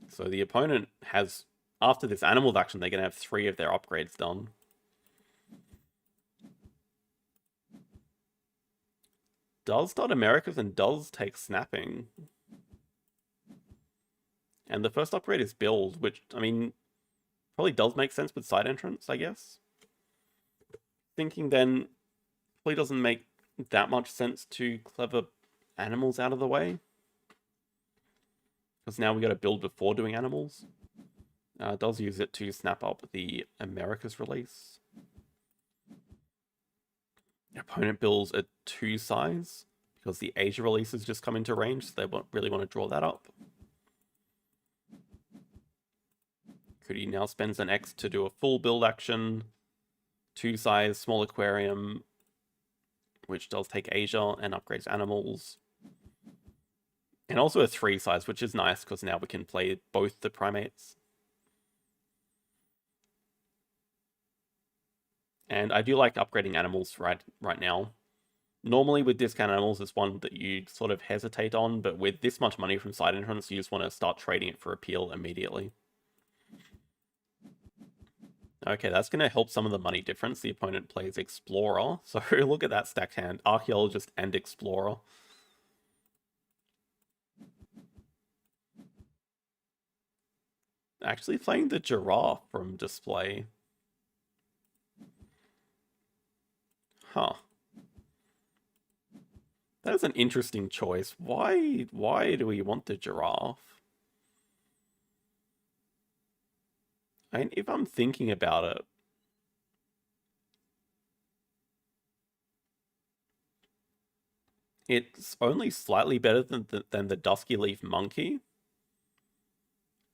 So the opponent has, after this animals action, they're going to have 3 of their upgrades done. Does start Americas and does take snapping. And the first upgrade is build, which, I mean, probably does make sense with side entrance, I guess. Thinking then, probably doesn't make that much sense to clever animals out of the way. Because now we got to build before doing animals. Does use it to snap up the Americas release. Opponent builds a 2 size because the Asia release has just come into range, so they really want to draw that up. Koudee now spends an X to do a full build action. 2 size, small aquarium, which does take Asia and upgrades animals. And also a 3 size, which is nice because now we can play both the primates. And I do like upgrading animals right now. Normally with discount animals, it's one that you sort of hesitate on, but with this much money from side entrance, you just want to start trading it for appeal immediately. Okay, that's going to help some of the money difference. The opponent plays Explorer. So look at that stacked hand. Archaeologist and Explorer. Actually playing the giraffe from display. Huh. That is an interesting choice. Why do we want the giraffe? I mean, if I'm thinking about it, it's only slightly better than the Dusky Leaf Monkey,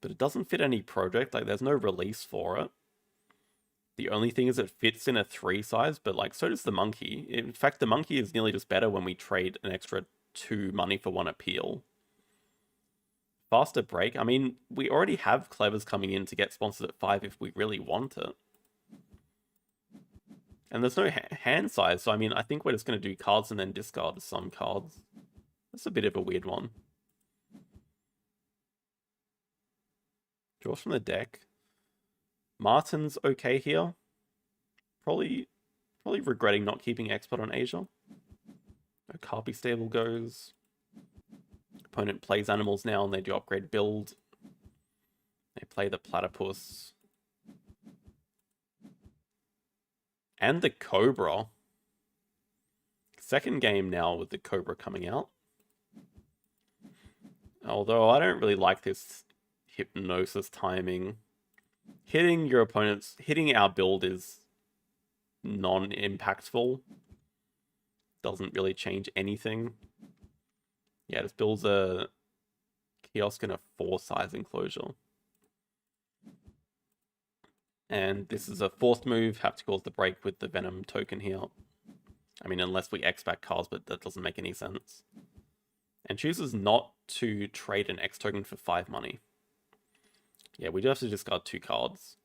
but it doesn't fit any project. Like, there's no release for it. The only thing is it fits in a 3 size, but like, so does the monkey. In fact, the monkey is nearly just better when we trade an extra 2 money for 1 appeal. Faster break. I mean, we already have Clevers coming in to get sponsored at 5 if we really want it. And there's no hand size, so I mean, I think we're just going to do cards and then discard some cards. That's a bit of a weird one. Draws from the deck. Martin's okay here. Probably regretting not keeping Expert on Asia. Carpy Stable goes. Opponent plays animals now and they do upgrade build. They play the Platypus. And the Cobra. Second game now with the Cobra coming out. Although I don't really like this hypnosis timing. Hitting our build is non-impactful. Doesn't really change anything. Yeah, this builds a kiosk and a 4 size enclosure. And this is a forced move, have to cause the break with the Venom token here. I mean, unless we X back cards, but that doesn't make any sense. And chooses not to trade an X token for 5 money. Yeah, we do have to discard 2 cards.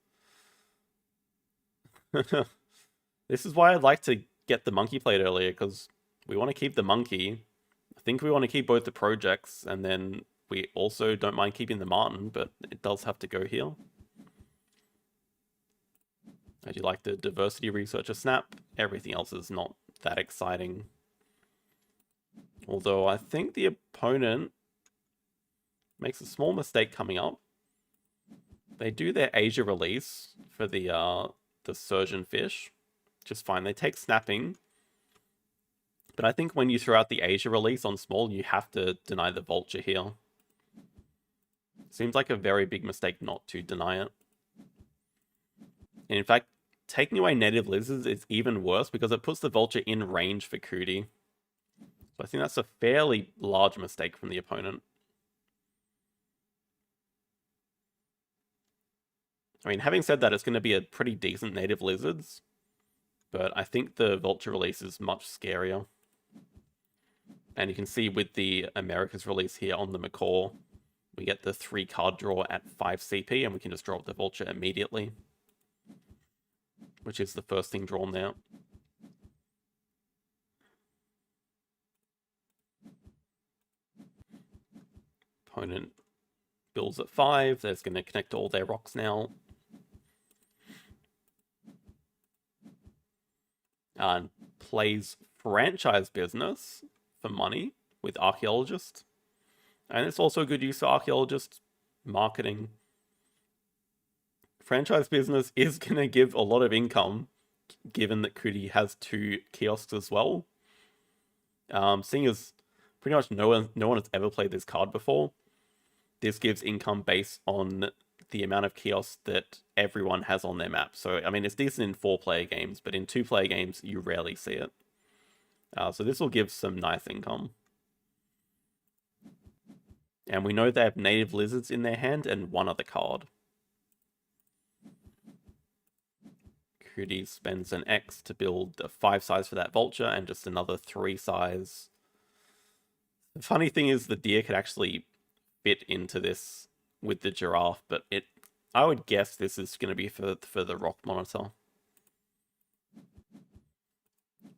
This is why I'd like to get the monkey played earlier, because we want to keep the monkey. I think we want to keep both the projects, and then we also don't mind keeping the Martin, but it does have to go here. I do like the Diversity Researcher snap. Everything else is not that exciting. Although I think the opponent makes a small mistake coming up. They do their Asia release for the Surgeon Fish. Just fine. They take snapping. But I think when you throw out the Asia release on small, you have to deny the Vulture here. Seems like a very big mistake not to deny it. And in fact, taking away native lizards is even worse because it puts the Vulture in range for Koudee. So I think that's a fairly large mistake from the opponent. I mean, having said that, it's going to be a pretty decent native lizards, but I think the Vulture release is much scarier. And you can see with the Americas release here on the Macaw, we get the 3 card draw at 5 CP, and we can just draw up the Vulture immediately, which is the first thing drawn there. Opponent builds at 5. They're just going to connect all their rocks now. And plays Franchise Business for money with Archaeologist. And it's also a good use for Archaeologist marketing. Franchise Business is going to give a lot of income, given that Koudee has 2 kiosks as well. Seeing as pretty much no one has ever played this card before, this gives income based on the amount of kiosks that everyone has on their map. So, I mean, it's decent in 4-player games, but in 2-player games, you rarely see it. So this will give some nice income. And we know they have native lizards in their hand and 1 other card. Koudee spends an X to build a 5 size for that Vulture and just another 3 size. The funny thing is the deer could actually fit into this with the giraffe, but I would guess this is going to be for the rock monitor.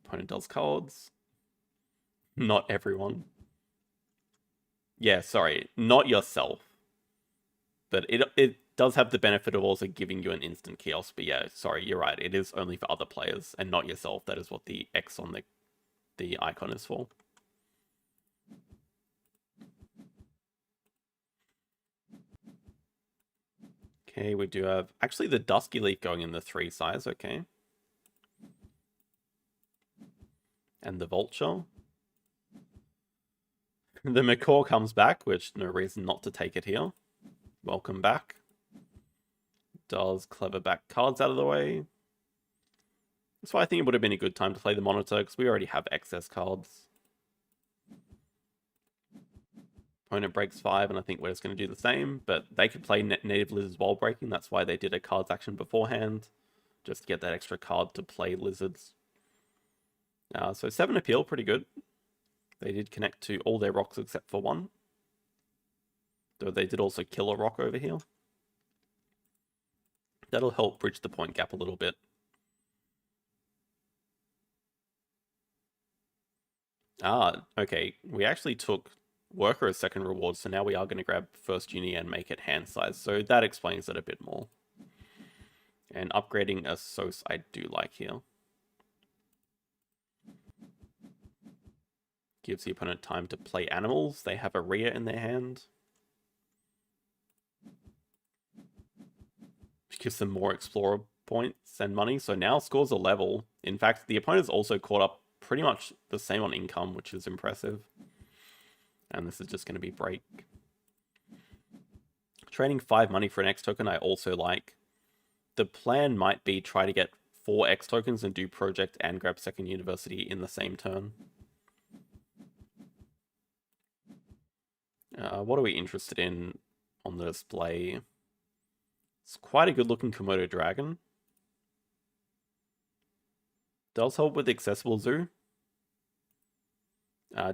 Opponent does cards. Not everyone. Yeah, sorry, not yourself. But it does have the benefit of also giving you an instant kiosk. But yeah, sorry, you're right. It is only for other players and not yourself. That is what the X on the icon is for. Okay, we do have actually the Dusky Leaf going in the 3 size, okay. And the Vulture. The Macaw comes back, which no reason not to take it here. Welcome back. Does clever back cards out of the way. That's why I think it would have been a good time to play the Monitor, because we already have excess cards. Opponent breaks 5, and I think we're just going to do the same, but they could play Native Lizards while breaking. That's why they did a cards action beforehand, just to get that extra card to play Lizards. So 7 appeal, pretty good. They did connect to all their rocks except for 1. Though they did also kill a rock over here. That'll help bridge the point gap a little bit. Okay. We actually took Worker as second reward, so now we are going to grab first uni and make it hand size. So that explains it a bit more. And upgrading a Sos I do like here. Gives the opponent time to play animals. They have a Rhea in their hand. Gives them more Explorer points and money. So now scores are level. In fact, the opponent's also caught up pretty much the same on income, which is impressive. And this is just going to be break. Trading 5 money for an X token I also like. The plan might be try to get 4 X tokens and do project and grab second university in the same turn. What are we interested in on the display? It's quite a good looking Komodo dragon. Does help with accessible zoo.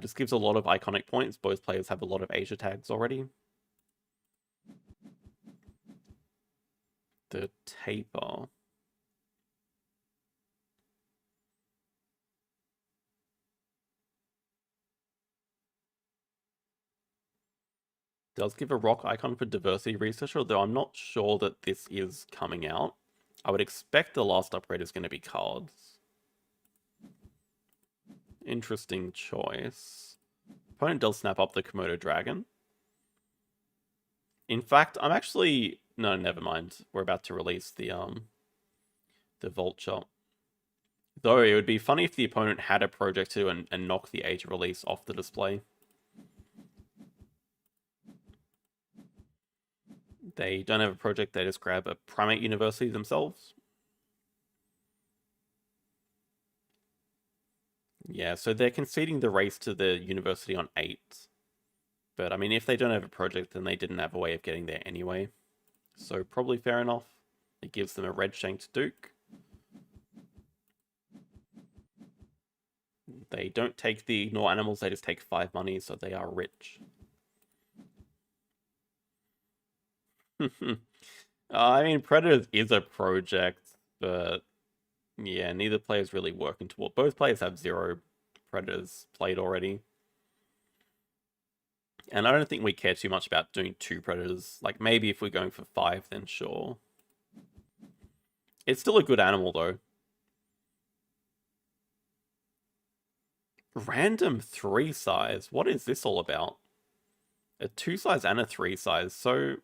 Just gives a lot of iconic points. Both players have a lot of Asia tags already. The taper. Does give a rock icon for diversity research, although I'm not sure that this is coming out. I would expect the last upgrade is going to be cards. Interesting choice. Opponent does snap up the Komodo dragon. In fact, I'm actually... No, never mind. We're about to release the Vulture. Though it would be funny if the opponent had a project to and knock the age release off the display. They don't have a project, they just grab a primate university themselves. Yeah, so they're conceding the race to the university on 8. But, I mean, if they don't have a project, then they didn't have a way of getting there anyway. So, probably fair enough. It gives them a red shanked Duke. They don't take the ignore animals, they just take 5 money, so they are rich. I mean, Predators is a project, but yeah, neither player's really working toward. Both players have 0 Predators played already. And I don't think we care too much about doing 2 Predators. Like, maybe if we're going for 5, then sure. It's still a good animal, though. Random 3 size. What is this all about? A 2 size and a 3 size. So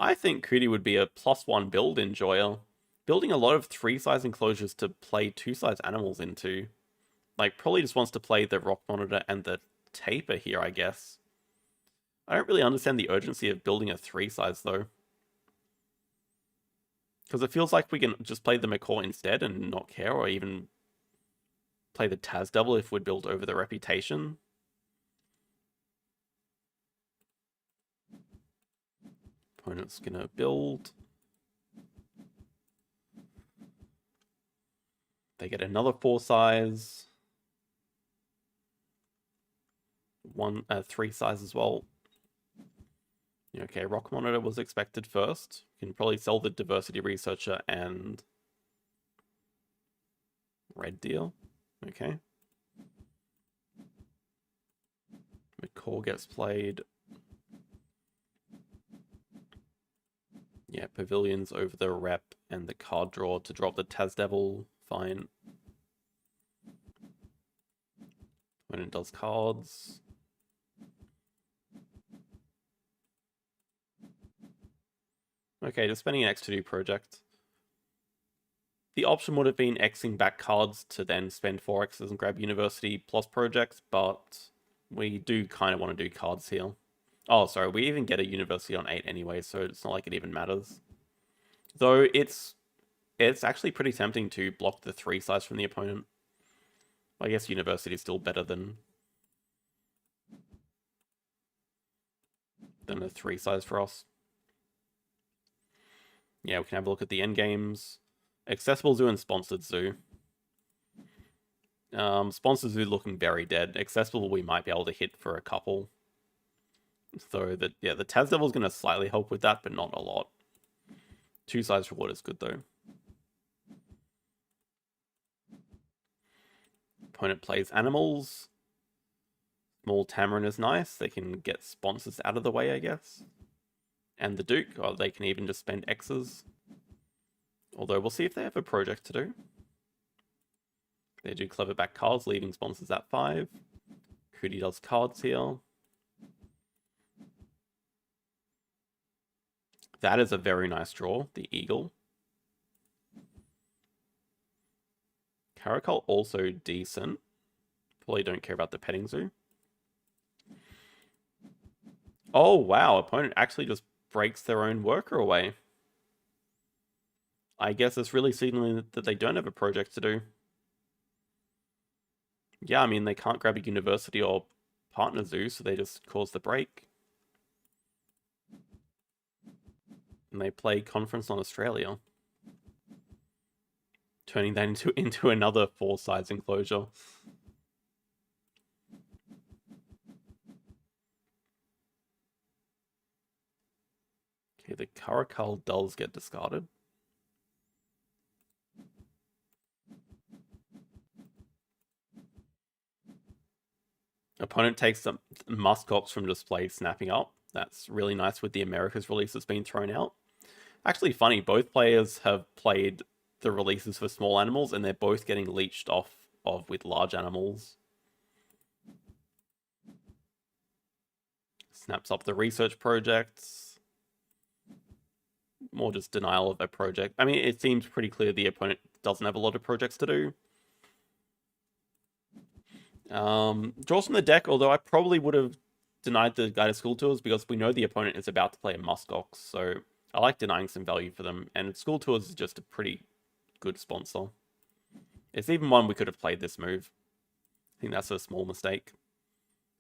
I think Koudee would be a +1 build enjoyer. Building a lot of 3 size enclosures to play 2 size animals into. Like, probably just wants to play the Rock Monitor and the Taper here, I guess. I don't really understand the urgency of building a 3 size, though. Because it feels like we can just play the Macaw instead and not care, or even play the Taz Devil if we'd build over the Reputation. Opponent's gonna build. They get another 4 size. 3 size as well. Okay, Rock Monitor was expected first. You can probably sell the Diversity Researcher and Red Deal. Okay. Macaw gets played. Yeah, Pavilions over the Rep and the card draw to drop the Taz Devil. Fine. When it does cards. Okay, just spending an X to do project. The option would have been Xing back cards to then spend 4Xs and grab University plus projects, but we do kind of want to do cards here. Oh, sorry, we even get a University on 8 anyway, so it's not like it even matters. Though it's actually pretty tempting to block the 3 size from the opponent. I guess University is still better than a 3 size for us. Yeah, we can have a look at the end games. Accessible Zoo and Sponsored Zoo. Sponsored Zoo looking very dead. Accessible we might be able to hit for a couple. So the Taz Devil's going to slightly help with that, but not a lot. 2 size reward is good though. Opponent plays animals. Small Tamarin is nice. They can get sponsors out of the way, I guess. And the Duke, or they can even just spend X's. Although we'll see if they have a project to do. They do clever back cards, leaving sponsors at 5. Koudee does cards here. That is a very nice draw, the Eagle. Caracol also decent. Probably don't care about the petting zoo. Oh, wow. Opponent actually just breaks their own worker away. I guess it's really signaling that they don't have a project to do. Yeah, I mean, they can't grab a University or Partner Zoo, so they just cause the break. And they play Conference on Australia. Turning that into another 4-size enclosure. Okay, the Caracal does get discarded. Opponent takes some muskox from display, snapping up. That's really nice with the Americas release that's been thrown out. Actually funny, both players have played the releases for small animals and they're both getting leached off of with large animals. Snaps up the research projects. More just denial of a project. I mean, it seems pretty clear the opponent doesn't have a lot of projects to do. Draws from the deck, although I probably would have denied the Guided School Tours because we know the opponent is about to play a muskox, so I like denying some value for them, and School Tours is just a pretty good sponsor. It's even one we could have played this move. I think that's a small mistake.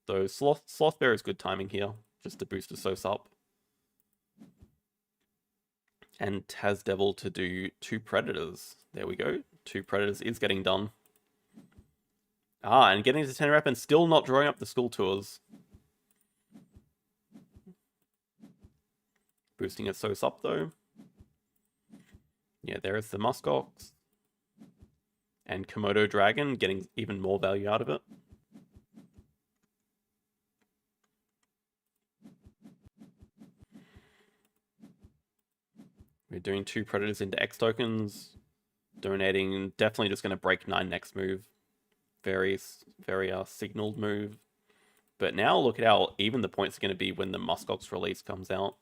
Though Sloth Bear is good timing here, just to boost the Sos up. And Taz Devil to do 2 Predators. There we go. 2 Predators is getting done. Ah, and getting to 10 rep and still not drawing up the School Tours. Boosting its Sos up though. Yeah, there is the muskox. And Komodo Dragon getting even more value out of it. We're doing 2 Predators into X tokens. Donating, definitely just going to break 9 next move. Very signaled move. But now look at how even the points are going to be when the muskox release comes out.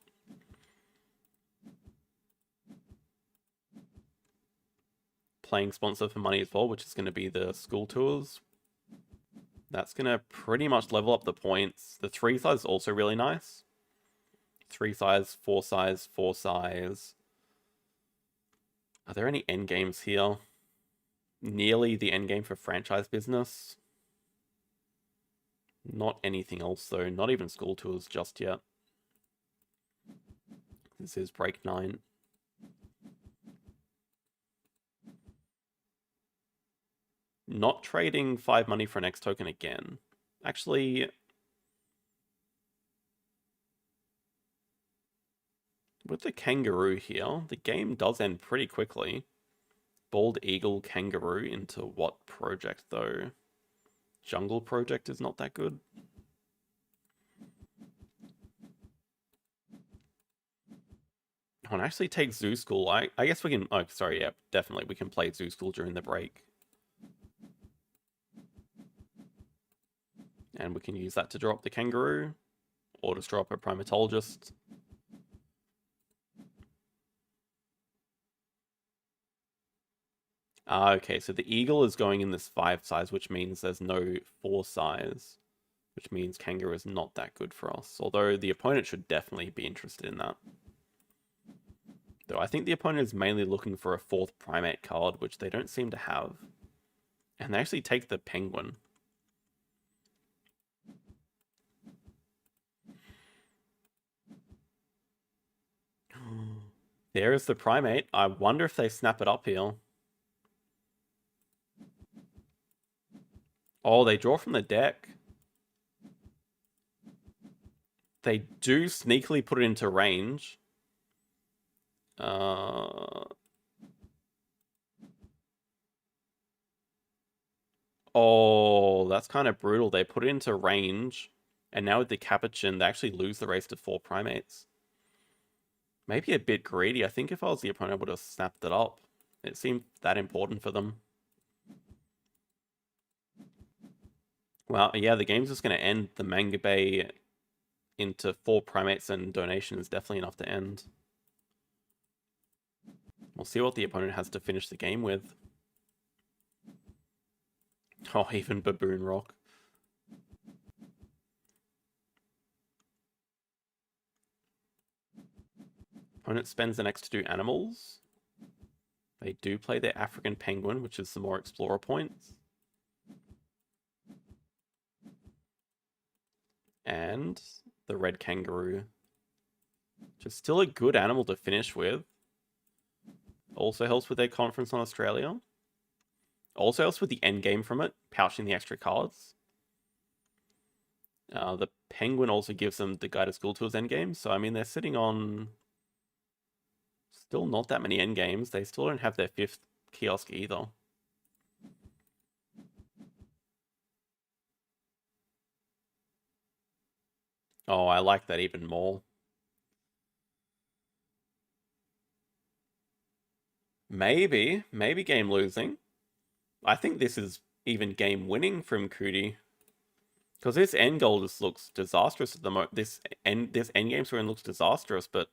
Playing sponsor for money as well, which is going to be the School Tours. That's going to pretty much level up the points. The 3 size is also really nice. 3 size, 4 size, 4 size. Are there any end games here? Nearly the end game for franchise business. Not anything else though. Not even School Tours just yet. This is break 9. Not trading 5 money for an X token again. Actually, with the kangaroo here, the game does end pretty quickly. Bald Eagle Kangaroo into what project though? Jungle Project is not that good. I'll actually take Zoo School. I guess we can... Oh, sorry, yeah, definitely. We can play Zoo School during the break. And we can use that to drop the Kangaroo. Or just drop a Primatologist. Okay, so the eagle is going in this 5 size, which means there's no 4 size, which means kangaroo is not that good for us. Although the opponent should definitely be interested in that. Though I think the opponent is mainly looking for a 4th primate card, which they don't seem to have. And they actually take the penguin. There is the primate. I wonder if they snap it up here. Oh, they draw from the deck. They do sneakily put it into range. Oh, that's kind of brutal. They put it into range, and now with the Capuchin, they actually lose the race to 4 primates. Maybe a bit greedy. I think if I was the opponent, I would have snapped it up. It seemed that important for them. Well, yeah, the game's just going to end. The Manga Bay into 4 primates and donation is definitely enough to end. We'll see what the opponent has to finish the game with. Oh, even Baboon Rock. Opponent spends the next 2 animals. They do play their African Penguin, which is some more Explorer points. And the Red Kangaroo. Which is still a good animal to finish with. Also helps with their conference on Australia. Also helps with the end game from it, pouching the extra cards. The Penguin also gives them the Guided School Tours end game. So, I mean, they're sitting on still not that many end games. They still don't have their 5th kiosk either. Oh, I like that even more. Maybe game losing. I think this is even game winning from Koudee. Because this end goal just looks disastrous at the moment. This end game scoring looks disastrous, but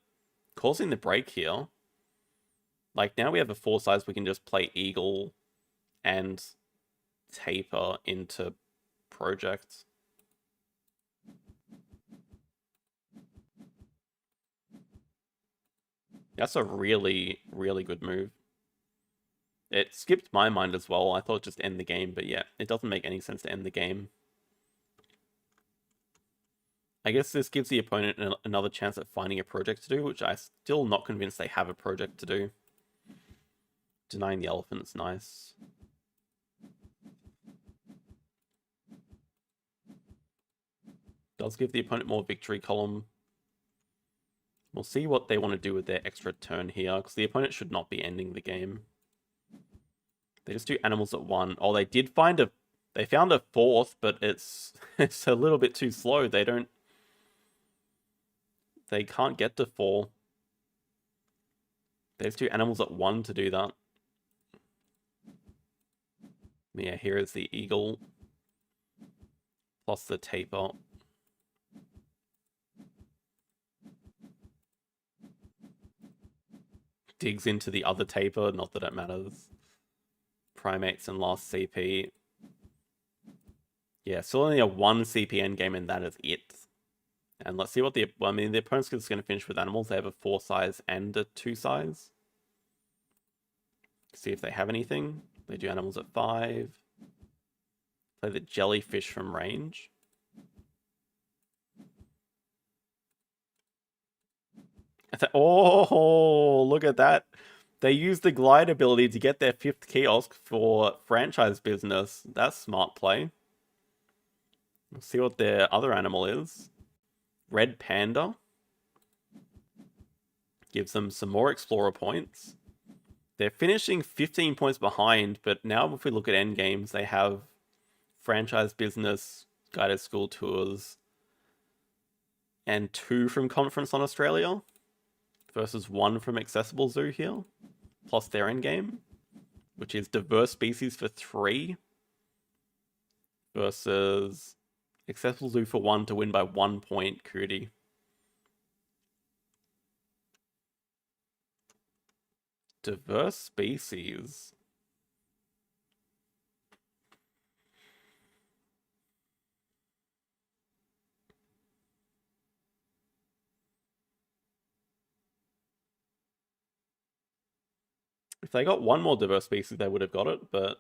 causing the break here. Like, now we have a 4 size, we can just play Eagle and taper into projects. That's a really, really good move. It skipped my mind as well. I thought just end the game, but yeah, it doesn't make any sense to end the game. I guess this gives the opponent another chance at finding a project to do, which I'm still not convinced they have a project to do. Denying the elephant is nice. Does give the opponent more victory column. We'll see what they want to do with their extra turn here, because the opponent should not be ending the game. They just do animals at 1. Oh, they did find a... They found a 4th, but it's a little bit too slow. They can't get to 4. They just do animals at 1 to do that. Yeah, here is the eagle. Plus the taper. Digs into the other taper, not that it matters. Primates and last CP. Yeah, still only a 1 CP endgame, and that is it. And let's see what the... Well, I mean, the opponent's just going to finish with animals. They have a 4 size and a 2 size. See if they have anything. They do animals at 5. Play the jellyfish from range. Oh, look at that. They use the glide ability to get their 5th kiosk for franchise business. That's smart play. Let's see what their other animal is. Red Panda. Gives them some more Explorer points. They're finishing 15 points behind, but now if we look at end games, they have franchise business, guided school tours, and 2 from Conference on Australia versus 1 from Accessible Zoo here, plus their end game, which is diverse species for 3 versus Accessible Zoo for 1 to win by 1 point, Koudee. Diverse species. If they got one more diverse species, they would have got it, but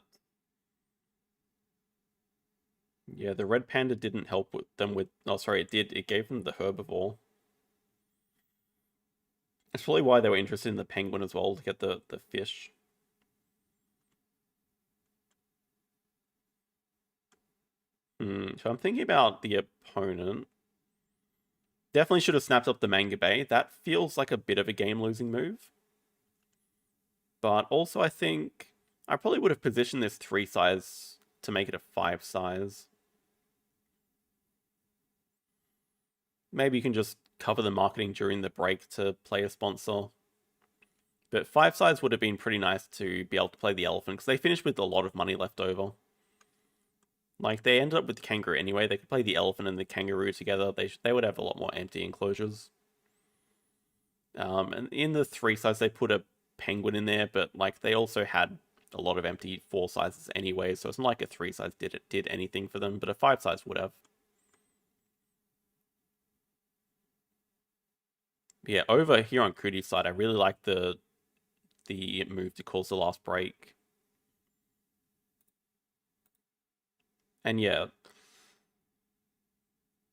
yeah, the red panda didn't help with them with... Oh, sorry, it did. It gave them the herbivore. That's probably why they were interested in the penguin as well, to get the fish. So I'm thinking about the opponent. Definitely should have snapped up the Manga Bay. That feels like a bit of a game-losing move. But also I think I probably would have positioned this 3 size to make it a 5 size. Maybe you can just cover the marketing during the break to play a sponsor. But 5 size would have been pretty nice to be able to play the elephant, because they finished with a lot of money left over. Like, they ended up with the kangaroo anyway. They could play the elephant and the kangaroo together. They would have a lot more empty enclosures. And in the 3 size, they put a penguin in there, but like they also had a lot of empty 4 sizes anyway, so it's not like a 3 size did anything for them, but a 5 size would have. Yeah, over here on Koudee's side, I really like the move to cause the last break. And yeah,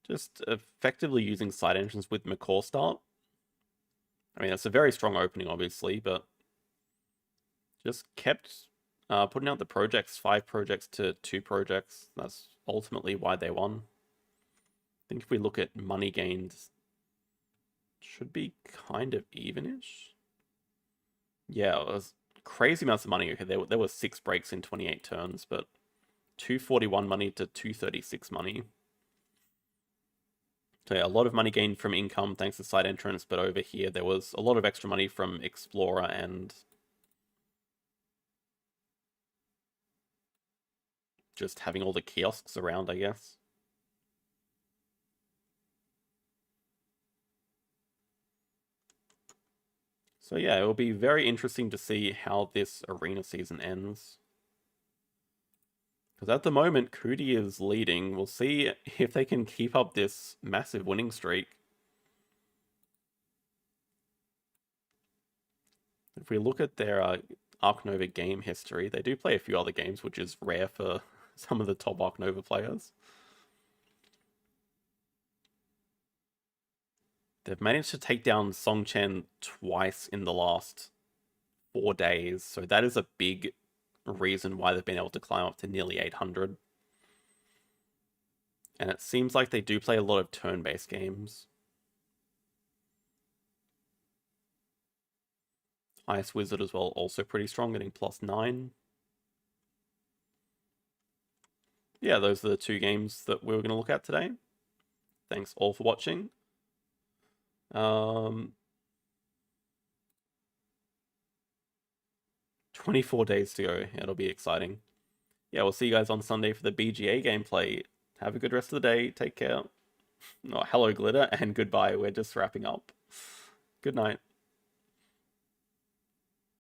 just effectively using side entrance with Macaw start. I mean, that's a very strong opening, obviously, but just kept putting out the projects, 5 projects to 2 projects. That's ultimately why they won. I think if we look at money gained, should be kind of evenish. Yeah, it was crazy amounts of money. Okay, there were 6 breaks in 28 turns, but 241 money to 236 money. So yeah, a lot of money gained from income thanks to side entrance, but over here there was a lot of extra money from Explorer and just having all the kiosks around, I guess. So yeah, it will be very interesting to see how this arena season ends. Because at the moment, Koudee is leading. We'll see if they can keep up this massive winning streak. If we look at their Ark Nova game history, they do play a few other games, which is rare for some of the top Ark Nova players. They've managed to take down Song Chen twice in the last 4 days, so that is a big reason why they've been able to climb up to nearly 800. And it seems like they do play a lot of turn-based games. Ice Wizard as well, also pretty strong, getting +9. Yeah, those are the 2 games that we were going to look at today. Thanks all for watching. 24 days to go. It'll be exciting. Yeah, we'll see you guys on Sunday for the BGA gameplay. Have a good rest of the day. Take care. Oh, hello, Glitter, and goodbye. We're just wrapping up. Good night.